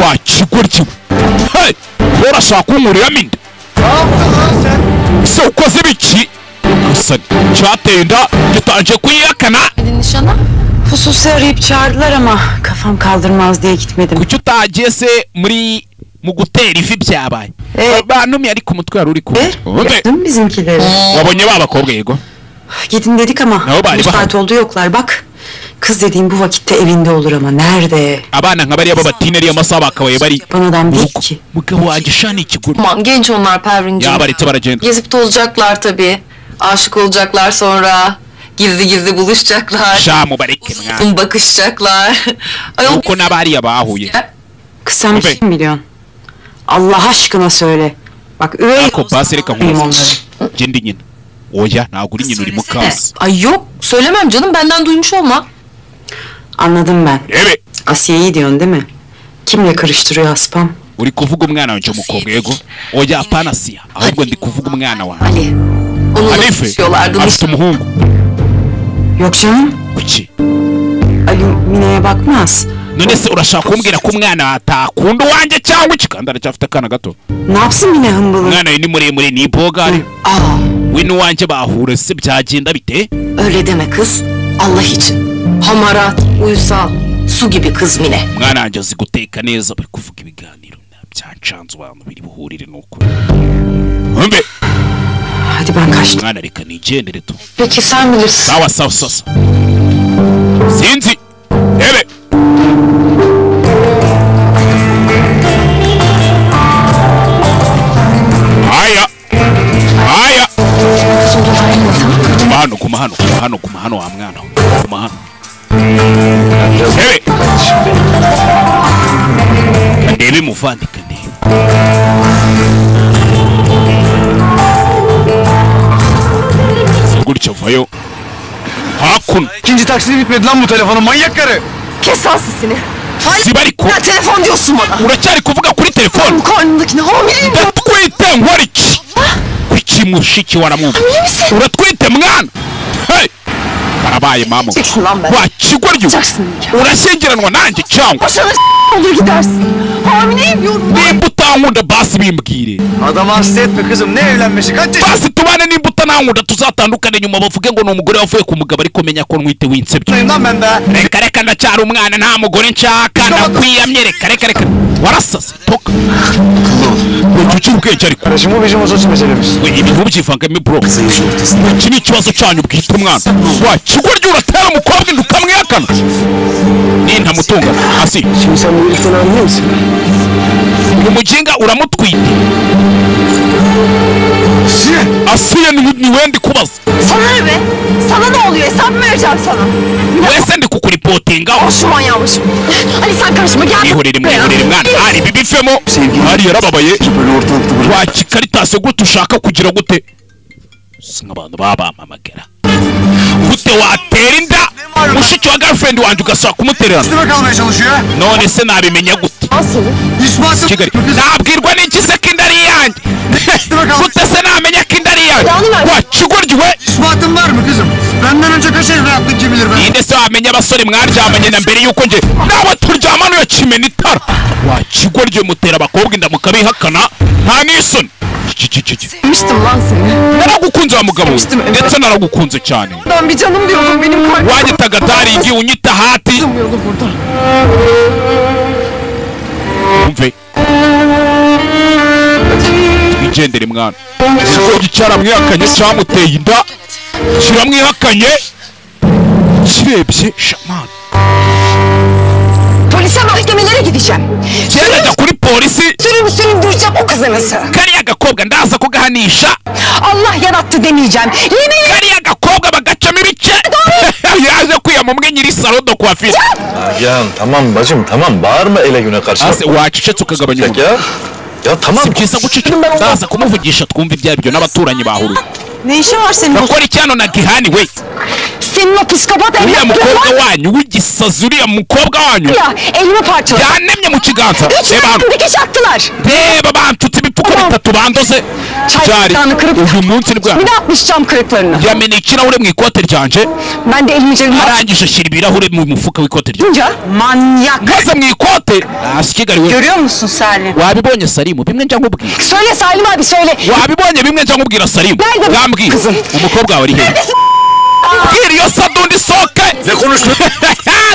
wakigoryiwe. Hey, urashaka kunkuriramo inda? Se ukoze biki? Gusa cyateye inda gitangiye kuyihakana. Nişana? Hususi arayıp çağırdılar ama kafam kaldırmaz diye gitmedim. Kuki utagiye se mu gutera ivi byabaye? Bantumye ariko umutwe wari uri kumwe. Gördün mü bizimkileri? Wabonye ba bakobwa yego? Gidin dedik ama Ne o bari müsait bakalım. oldu yoklar bak. Kız dediğim bu vakitte evinde olur ama nerede? Abana nka bariya b'abatineri amasaha bakabaye bari. Yapan adam değil ki. Mugabo wanjye shani ikiguru. Aman genç onlar Pervin'cim. Ya baretse baragenda. Gezip tozacaklar tabii. Aşık olacaklar sonra. Gizli gizli buluşacaklar. Shamu bareke mwana. Bakışacaklar. Ayol Uko nabariya bahuye. Kız sen Tabii. kim biliyorsun? Allah aşkına söyle. Bak üvey Ako basi reka benim nkubaze. onları. Gendi nyina. Oya ntabwo uri nyina uri mukazi. Ay yok söylemem canım benden duymuş olma. Anladım ben. Rebe. Asiye'yi diyorsun değil mi? Kimle karıştırıyor Aspam? Uri kuvuga umwana wanje umukobwa yego? Oya apana siya. Ahubwo ndi kuvuga umwana wanjye. Ali. Onunla Hanife konuşuyorlardı. afite umuhungu. Yok canım. Kuki? Ali Mine'ye bakmaz. None se urashaka kumbwira ko umwana atakunda uwanjye cyangwa iki? Kandi aracyafite akana gato. Ne yapsın Mine hımbılı? Umwana we ni muremure ni ibogari. Aa, We n'uwanjye bahura se byagenda bite? öyle deme kız. Allah için. Hamarat, uysal, su gibi kız Mine. Umwana wanjye azi guteka neza, bari kuvuga ibiganiro byancanze abantu biri buhurire nuko. Umbe. Hadi ben kaçtım. Umwana reka nigendere tu. Peki sen bilirsin. Sawa sawa sawa. Sinzi. Evet. Haya. Haya. Kuma hano wa mwana. Kuma hano. Evet. Kandebe muvandi kandebe. Gutya vayo. Hakuno. İkinci taksidi bitmedi lan bu telefonun manyak karı. Kes lan sesini. Sibariko. Ya telefon diyorsun bana. Uracyari kuvuga kuri telefone. Bu karnındakine hamileyim mi? Ndatwite nkoriki. Kuki mushiki waramwumva? Uratwite mwana. Hey. Karabaye mama. Çeksin lan ben. Wa kigoryo. Yapacaksın ya. Urashengeranwa nanjye cyangwa? Boşana olur gidersin. Hamileyim diyorum. Nimba utankunda basi bimbwire. Adamı hasta etme kızım, ne evlenmesi, kaç yaşındayım Basi tubane nimba utanankunda tuzatandukane nyuma bavuge ngo ni umugore wavuye ku mugabo ariko menya ko ntwite winsebye. lan ben be. Reka reka ndacyari umwana nta mugore nshaka ndakwiyamye reka reka warasase toka. Ucuci ubwenge ariko. Kardeşim bu bizim hususi meselemiz. We ibintu byivangamo bro. Iki ni ikibazo cyanyu bwite umwana. Wa kigoryo uratera umukobwa inda ukamwihakana. Ni ntamutunga asi. Şimdi sen bu heriften anlıyor musun? Umujinga uramutwite. Asiye ni wendi kubaza. Sana ne be? Sana ne oluyor? Hesap mı vereceğim sana? Wese ndi kukuripotinga. Şu manyağmış. Ali sen karışma gel. Ihorere mwana. Hari bibifemo. Hari yarababaye. Böyle ortalıkta bırak. Wakikaritase gute ushaka kugira gute? Singabantu babampamagara. Gute watera inda mushiki wa girlfriend wanjye ugasaba kumutererana? Üstüme kalmaya çalışıyor ha. None se nabimenya gute? İspatı. Kigali nabwirwa n'iki se ko inda ari iyanjye? Gute se namenya ko inda ari iyanjye? Wa kigoryi we. İspatın var mı kızım? Benden önce kaç herif yaptın kim bilir ben. Ninde se wamenya abasore mwaryamanye na mbere yuko nje nawe turyamana uyo kimena itara? Wa kigoryi mutera abakobwa inda mukabihakana nta n'isoni. Sevmiştim lan seni. Naragukunze wa mugabo we. Sevmiştim, evet. Ndetse naragukunze cyane. Ben bir canım diyordum benim kalbim. Wanyitaga daringi unyita hati. Sığmıyordu burada. Umve. Twigendere mwana. Igikobyi cyaramwihakanye cyamuteye inda. Kiramwihakanye. Kirebye shaman. Polise mahkemelere gideceğim. Cyenda kuri polisi. Süründüreceğim o kızı mesela. Kariya gakobwa ndaza kugahanisha. Allah yarattı demeyeceğim. Yemin Kariya gakobwa bagacamo ibice. Yaje kwiyamamaza. umwe nyiri salo do coiffure. Nagihan tamam bacım tamam bağırma ele güne karşı. Ase wacecetse ukagabanya Ya. Ya tamam. Si byiza guceceka ndaza kumuvugisha twumva ibyaribyo n'abaturanyi bahuruye. Ne işin var senin? Bakora icyano na Gihani we. Senin o psikopat Uriya evlat mukobwa wanyu w'igisazi uriya mukobwa wanyu. ya. Elimi parçaladı. Yanemye mu kiganza. Reba hano. Dikiş attılar. Reba bantutse ibipfuko bitatu bandoze. Çaydanı kırıp uyu munsi nibwo bir de atmış cam kırıklarını. yameneye ikirahure mu ikote ryanje. Ben de elimi cebime Arangije ashyira ibirahure mu mufuka w'ikote ryanje. atınca manyak. Maze mu ikote asikigariwe. Görüyor musun Salim? Wabibonye Salimu bimwe njya nkubwira. Söyle Salim abi söyle. Wabibonye bimwe njya nkubwira Salimu. Nerede Yambwiye kızım? umukobwa wawe ari he? Bwira iyo sadundi soke. Ne konuştun?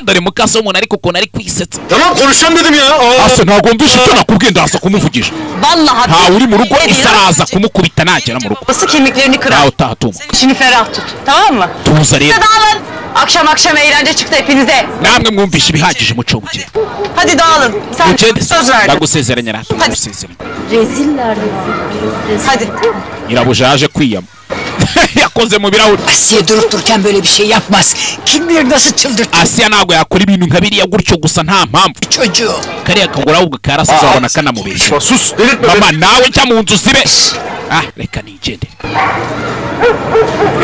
Dore mukase umuntu ariko ukuntu ari kwisetsa. Tamam konuşacağım dedim ya. Ase ntabwo mvishe icyo nakubwiye ndaza kumuvugisha. Vallahi Nta uri mu rugo isaraza kumukubita nagera mu rugo. Babası kemiklerini kırar. Nawe utaha tuma. İçini ferah tut. Tamam mı? Tuza rero. Dağılın. Akşam eğlence çıktı hepinize. Namwe mwumvishe ibihagije muco mugihe. Hadi dağılın. Sen Mugende söz verdin. ndagusezeranya rata ndagusezeranya. Reziller. Hadi. Nyirabuja yaje kwiyama. Yakoze mu birahuri. Asiye durup dururken böyle bir şey yapmaz. Kim bilir nasıl çıldırttı Asiya ntabwo yakora ibintu nka biriya gutyo gusa nta mpamvu. çocuğu. Kariya kagura ahubwo karasize abona kanamubeshya. Sus delirtme beni. Mama nawe jya mu nzu zibe. Ah reka nigendere.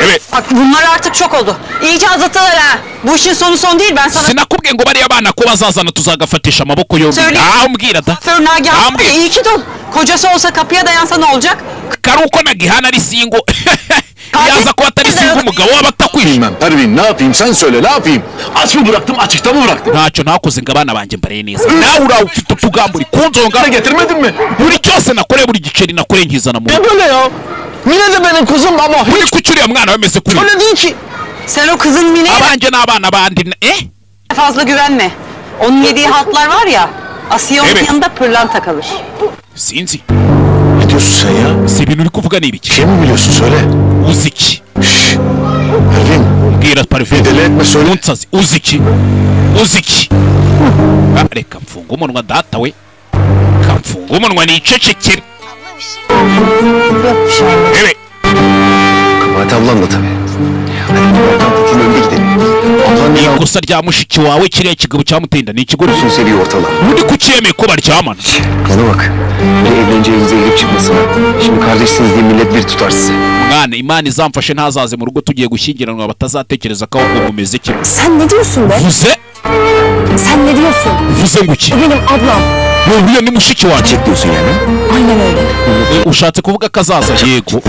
Evet. Bak bunlar artık çok oldu. İyice azalttılar ha. Bu işin sonu son değil ben sana. Sinakubwiye ngo bariya bana ko bazazana tuzagafatisha amaboko yombi. Söyle. Ah umbwira da. Fır Nagihan Tamam. iyi ki dol. Kocası olsa kapıya dayansa ne olacak? Kari uko na Gihana ari singo. Yaza ko atari singo umugabo waba atakwishe. Bilmem Pervin ne yapayım sen söyle ne yapayım? Aç mı bıraktım açıkta mı bıraktım? Ntacyo ntakoze ngo abana banjye mbareye neza. Nawe urawe ufite utugamburi kunzonga. Bana getirmedin mi? Buri cyose nakore buri giceri nakore nkizana mu. Ne böyle ya? Mine de benim kızım ama Buri kuki uriya mwana wemeze kuri. öyle değil ki. Sen o kızın Mine'ye Abanje n'abana bandi. fazla güvenme. Onun yediği haltlar var ya. Asiye onun Evet. yanında pırlanta kalır. Sinzi. Ne diyorsun sen ya? Si ibintu uri kuvuga ni ibiki? Şey mi biliyorsun söyle. Uzi iki. Şşş. Pervin Mbwira Parfait. deli etme söyle. Unsazi uzi iki. Uzi iki. Reka mfunga umunwa data we. Kamfunga umunwa nicecekere. Evet. Kabahat ablam da tabii. Hadi buradan tutun önde gidelim. Ablan ne yaptı? Ikosa rya mushiki wawe kiriya kigabo cyamuteye inda ni ikigori. Seriyi ortala. Ubundi kuki yemeye ko baryamana? Bana bak. Bir evlenince evinize girip çıkmasına. Şimdi kardeşsiniz diye millet bir tutar sizi. Mwana Imana izamfashe ntazaze mu rugo tugiye gushyingiranwa batazatekereza ko ahubwo mumeze kimwe. Sen ne diyorsun be? Vuze? Sen ne diyorsun? Vuze ngo iki? Benim ablam. Uriya ni mushiki wanjye. Çek diyorsun yani. Aynen öyle. Ushatse kuvuga ko azaza? Yego.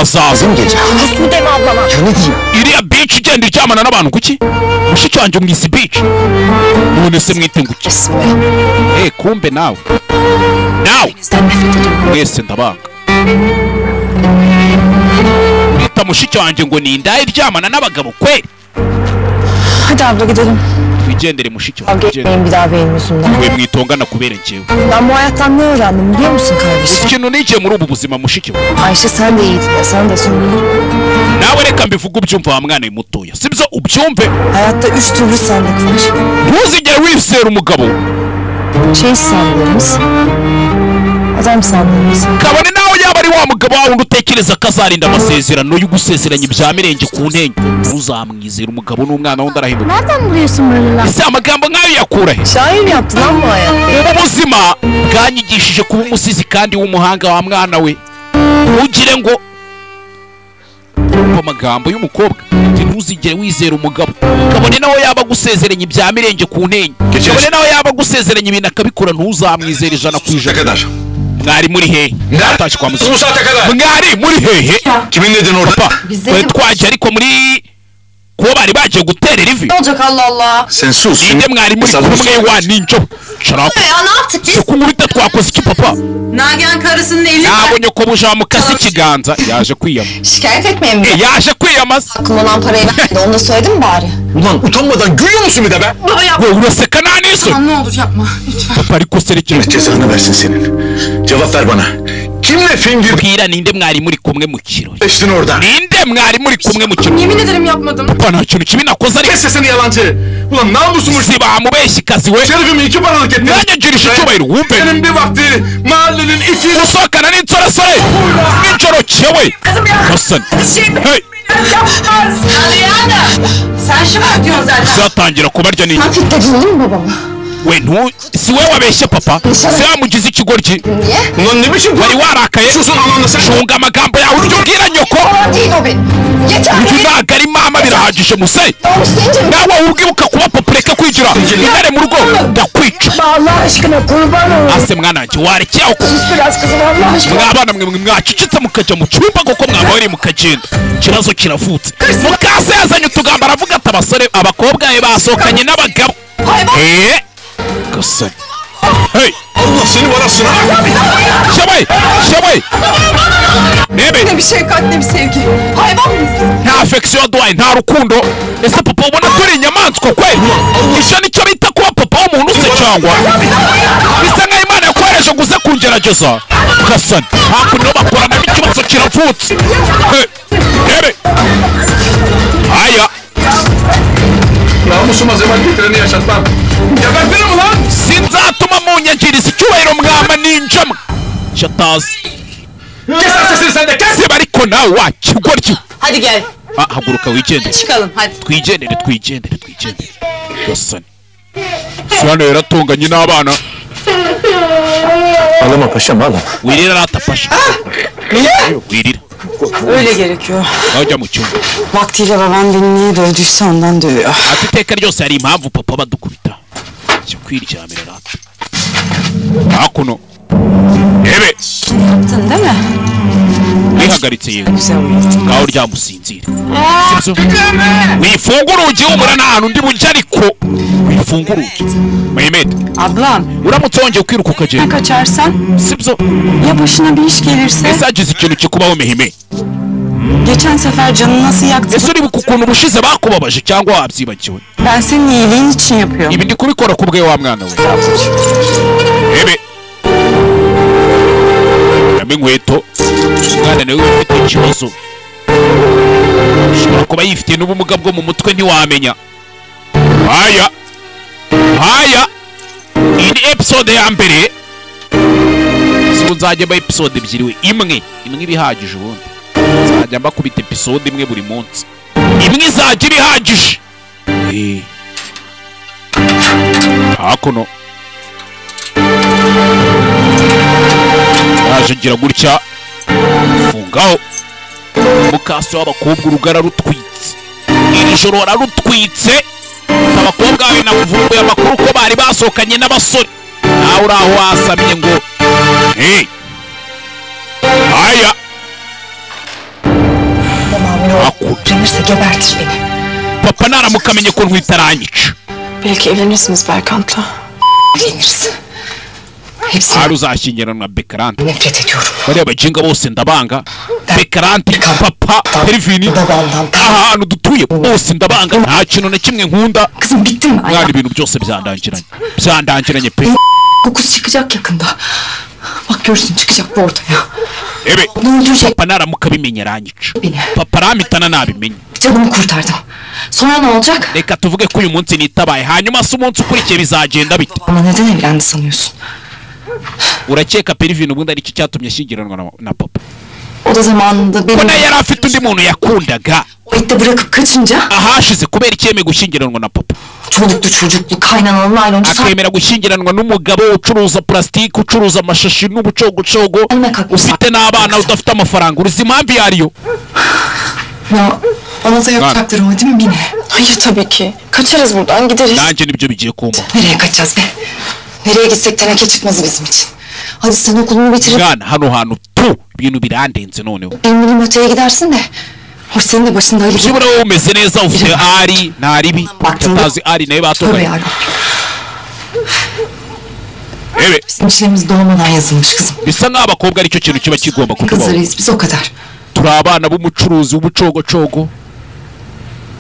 Azaza. Gece. Hüsnü deme ablama. Ya ne diyeyim? Iriya bitch igenda iryamana n'abantu kuki? Mushiki wanjye mwisi bitch. None se mwite ngo iki? Resme. Kumbe nawe. Nawe. Bizden nefret ediyorum. Mwese ndabanga. Mwita mushiki wanjye ngo ni indaya iryamana n'abagabo kweli. Hadi abla gidelim. Twigendere mushiki Kavga wanjye. etmeyin bir daha benim yüzümden. We mwitongana kubera njyewe. Ben bu hayattan ne öğrendim biliyor musun kardeşim? Ikintu nigiye muri ubu buzima mushiki we. Ayşe sen de iyiydin ya sen de söyleyeyim. Nawe reka mbivuge ubyumva wa mwana mutoya. Sibyo ubyumve. Hayatta 3 türlü sandık var. Ntuzigere wisera umugabo. Şey sandığımız, adam sandığımız. Kabone nawe yaba ari wa mugabo wawe undi utekereza ko azarinda amasezerano yo gusezeranya ibya mirenge ku ntenyo. Ntuzamwizera umugabo n'umwana wundi arahinduka. Nereden buluyorsun böyle laf? Ese amagambo nk'ayo yakura he? Şair mi yaptı lan bu hayat? Ubuzima bwanyigishije kuba umusizi kandi w'umuhanga wa mwana we. Ntugire ngo amagambo y'umukobwa ati ntuzigere wizera umugabo. Kabone nawe yaba agusezeranya ibya mirenge ku ntenyo. Kabone nawe yaba agusezeranya ibintu akabikora ntuzamwizera 100%. kadar? Mwari muri hehe? Natashye kwa muzika. Bu saate kadar. Mwari muri hehe? Kimin dedin orada? Papa, twe twaje ariko muri kuba bari bagiye guterera ivi. Ne olacak Allah Allah? Sen sus. Ninde mwari muri kumwe wa ninjo? Sharap. Ya ne yaptık biz? Sekumurita twakoze iki papa? Nagihan karısının elini Nabonye ko buja mukasi ikiganza yaje kwiyama. Şikayet etmeyin mi? Yaje kwiyamaz. Akım olan parayı verdi onu da söyledim mi bari? Ulan utanmadan gülüyor musun bir de be? Baba yapma. We uraseka nanisun. Ne olur yapma. Lütfen. Papa ariko serekere. Cezanı versin senin. Cevap ver bana. Kimle fingir Bwira ninde mwari muri kumwe mu kirori? geçtin oradan? Ninde mwari muri kumwe mu kirori? Yemin ederim yapmadım. Papa nta kintu kibi nakoze ariko. Kes sesini yalancı. Ulan namusumuz. Si bamubeshyi kazi we. Şerifimi 2 paralık ettin. Nanyagirisha icyubahiro wumve. Senin bir vakti mahallenin içi. Usohokana n'insoresore. Nijoro cyewe. Hasan. Hey. Yapmaz. Nagihan da. Sen şımartıyorsun zaten. Zatangira kubarya ni. Hafif dedin değil mi babama? We si we wabeshye papa. Si wamugize ikigoryi. Niye? Ulan ne biçim Wari warakaye. Susun ananla sen. Shunga amagambo yawe uryo ubwira nyoko. Babam değil o benim. Yeter Uyu be. ntabwo ari mama birahagije museye. Doğru sence mi? Nawe ubwibuka kuba papa ureke kwigira. Intare mu rugo ndakwica. Allah aşkına kurban olayım. Ase mwana wanjye warekeye ko. Sus biraz kızım Allah aşkına. Mwabana mwe mwacicitse mukajya mu cyumba koko mwabari mukagenda. Ikibazo kiravutse. Mukase yazanye utugamba aravuga ati abasore abakobwa be basohokanye n'abagabo. Gasani. Hey. Allah seni varasın ha. Şabay. Şabay. Nebe. Ne bir şefkat ne bir sevgi. Hayvan mıyız biz? Nta affection duhaye nta rukundo. Ese papa ubona turi inyamaswa kweli? Icyo nicyo bita kuba papa w'umuntu se cyangwa? Bisa nkaho Imana yakohereje ngo uze kungerageza. Gasani. Hakuno bakorana n'ikibazo kiravutse. Nebe. Aya. Namusuma zeman getireni yaşatmam. Gebertin mi lan? Sinzatuma munyangiriza icyubahiro mwama ninjama. Shatazi. Kes lan sesini sen de kes. Seba ariko nawe wakigoryi. Hadi gel. Haguruka wigendere. Çıkalım hadi. Twigendere. Gasani. Sano yaratunganye n'abana. Ağlama paşam ağlama. Wirira rata pasha. Wirira. Öyle gerekiyor. Najya mu cyumba. Vaktiyle babam beni niye dövdüyse ondan dövüyor. Ati iteka ryose hari impamvu papa badukubita. Cyo kwiryamira rata. Hakuno. Ebe. Yaptın değil mi? Wihagaritse yewe. Güzel uyudun. Ngaho ryamusinzira. Sibyo. Wifunga urugi umura n'ahantu ndi bujya ariko. Wifunga urugi. Mehmet. Ablam, Uramutse wongeye kwiruka ne ukagenda. kaçarsan Sibyo. ya başına bir iş gelirse. Ese hagize ikintu kikubaho Mehmet. Geçen sefer canını nasıl yaktı? Ese uribuka ukuntu ubushize bakubabaje cyangwa wabyibagiwe? Ben senin iyiliğin için yapıyorum. Ibi ndi kubikora ku bwe wa mwana we. Ebe. Yamwe inkweto. Umwana nawe ufite ikibazo. Ushobora kuba yifitiye n'ubumuga bwo mu mutwe ntiwamenya. Haya. Iyi ni episode ya mbere. Sibu nzajya mba episode ebyiri we. Imwe ibihagije ubundi. Nzajya mba kubita episode imwe buri munsi. Imwe izajya ibihagije. Hakuno. Yaje ngira gutya. Fungaho. Mukasi w'abakobwa urugara rutwitse. Iri joro wararutwitse. Abakobwa bawe nakuvumbuye amakuru ko bari basohokanye n'abasore. Nawe uraho wasamye ngo Aya. Öğrenirse gebertir beni. Papa naramukamenye ko ntwita aranyica. Belki evlenirsiniz Berkant'la. Evleniriz. Hepsini Hari uzashyingiranwa Bekarante. nefret ediyorum. Bariya bajinga bose ndabanga. Bekarante, papa, Pervini. Babamdan. Ahantu dutuye bose ndabanga. Nta kintu na kimwe nkunda. Kızım bittin mi? Yani ibintu byose byandangiranye pe. Kokusu çıkacak yakında. Bak görsün çıkacak bu ortaya. Ebe. Bunu öldürecek Papa naramukabimenye aranyica. beni. Papa aramitana nabimenye. Canımı kurtardım. Sonra ne olacak? Reka tuvuge ko uyu munsi nitabaye hanyuma se umunsi ukurikiye bizagenda bite? Ama neden evlendi sanıyorsun? Urakeka Pervini ubundi ari iki cyatumye ashyingiranwa na papa? O da zamanında beni Bona yari afite undi muntu yakundaga. o itte bırakıp kaçınca Ahashize kubera icyeme gushyingiranwa na papa. çoluklu çocuklu kaynanalı nayloncu Akemera gushyingiranwa n'umugabo ucuruza plastike, ucuruza amashashi n'ubucogocogo, Anne kalkmış. ufite n'abana udafite amafaranga. Uruzi impamvu iyo ariyo? Ya Bana da yapacaktır ama değil mi Mine? Hayır tabii ki. Kaçarız buradan gideriz. Nanjye nibyo bigiye kumba. nereye kaçacağız be? Nereye gitsek teneke çıkmaz bizim için. Hadi sen okulunu bitirip Mwana hano hantu tu ibintu birandenze noneho. bir milim öteye gidersin de. Hoş senin de başında öyle Ushobora wowe umeze neza ufite ari naribi. Utazi ari nawe Tövbe batoganye. yarabbim. Evet. Bizim işlerimiz doğmadan yazılmış kızım. Bisa nk'aho abakobwa aricyo kintu kiba kigomba kutubaho. Kızlarıyız biz o kadar. Turi abana b'umucuruzi w'ubucogocogo.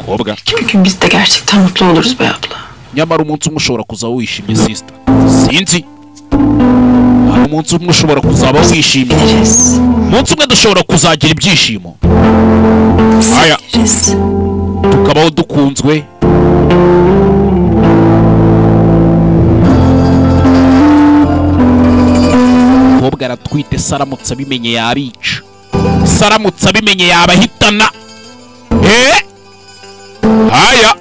Kobwa. Bir gün biz de gerçekten mutlu oluruz be abla. Nyamara umunsi umwe ushobora kuzaba wishimye sister. Sinzi. Hari umunsi umwe ushobora kuzaba wishimye. Gideriz. Umunsi umwe dushobora kuzagira ibyishimo. Aya. Gideriz. Tukabaho dukunzwe. Kobwa aratwite saramutse abimenye yabica. Saramutse abimenye yabahitana. Aya.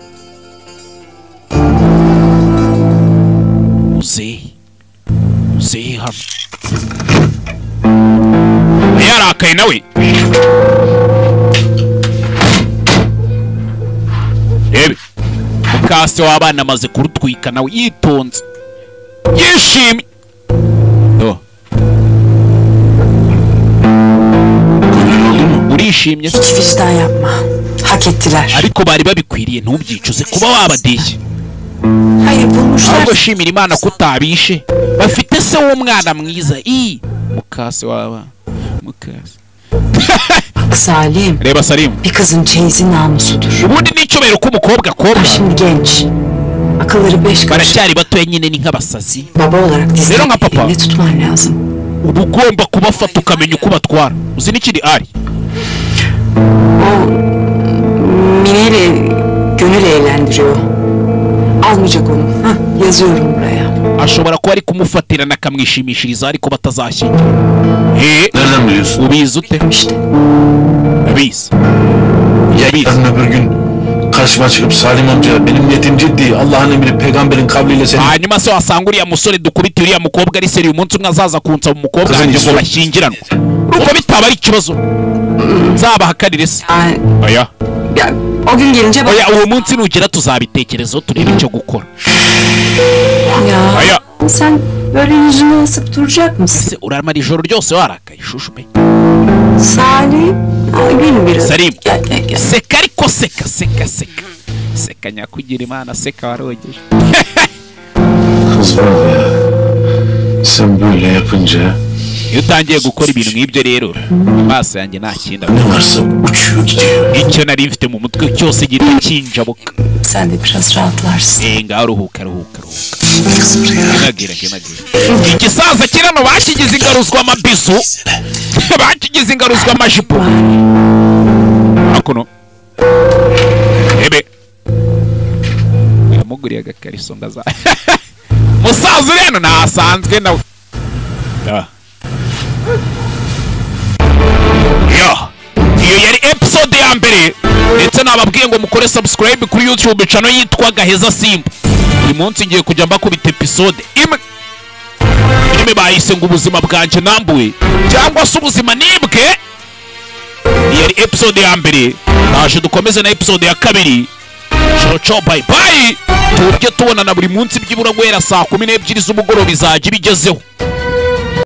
aricaye nawe rebe mukase w'abana amaze kurutwika nawe yitonze yishimye urishimye Hiç vicdan yapma. Hak ettiler. ariko bari babikwiriye ntubyicuze kuba wabadeshye Hayır bulmuşlar. ahubwo shimira Imana ko utabishe bafite se w'umwana mwiza mukase w'abana mukase Salim. reba Salim Bir kızın çeyizi namusudur. ubundi n'icyubahiro k'umukobwa kobwa Şimdi genç. Akılları 5 karış. baracyari batoya nyine ni nk'abasazi Baba olarak Zero nka papa. dizlerini tutman lazım. uba ugomba kubafata ukamenya uko batwara uzi n'ikindi ari O Mine ile gönül eğlendiriyor. Almayacak onu. Hah, yazıyorum buraya. ashobora kuba ari kumufatirana akamwishimishiriza ariko batazashyingira Nereden biliyorsun? ubizi ute İşte. abizi Yarın öbür gün karşıma çıkıp Salim amca benim niyetim ciddi. Allah'ın emri peygamberin kavliyle seni... hanyuma se wasanga uriya musore dukubita uriya mukobwa ari seriye umunsi umwe azaza kunsaba umukobwa Kızın wanjye ngo ismi- bashyingiranwe uko bitaba ari ikibazo nzabahakarire se Yani, oya ya, o gün gelince bak. oya uwo munsi nugera tuzabitekerezaho turebe icyo gukora Ya. oya Sen böyle yüzünü asıp duracak mısın? ese uramara ijoro ryose warakaye shushu be Salim. Gül biraz. Salim. Gel gel gel. seka ariko seka seka nyakugira Imana seka warogeje Kız var ya. Sen böyle yapınca iyo utangiye gukora ibintu nk'ibyo rero amaso yanjye nta kindi ne varsa uçuyor gidiyor. icyo nari mfite mu mutwe cyose gihita kinjabuka Sen de biraz rahatlarsın. ngaho ruhuka nagera igisaza kirano bakigize ingaruzwa amabizu bakigize ingaruzwa amajipo hakuno ebe yamuguriye agakariso ngaza musaza uri hano ntasanzwe nawe iyo yari episode ya mbere ndetse nababwiye ngo mukore subscribe kuri YouTube channel yitwa Gaheza Simba uyu munsi ngiye kujya mbakubita episode imwe bahise ngo ubuzima bwanje nambuwe cyangwa se ubuzima nibwe yari episode ya mbere naje dukomeze na episode ya kabiri ciao bye bye tujye tubonana buri munsi byibura guhera saa 12 z'umugoroba izajya ibigezeho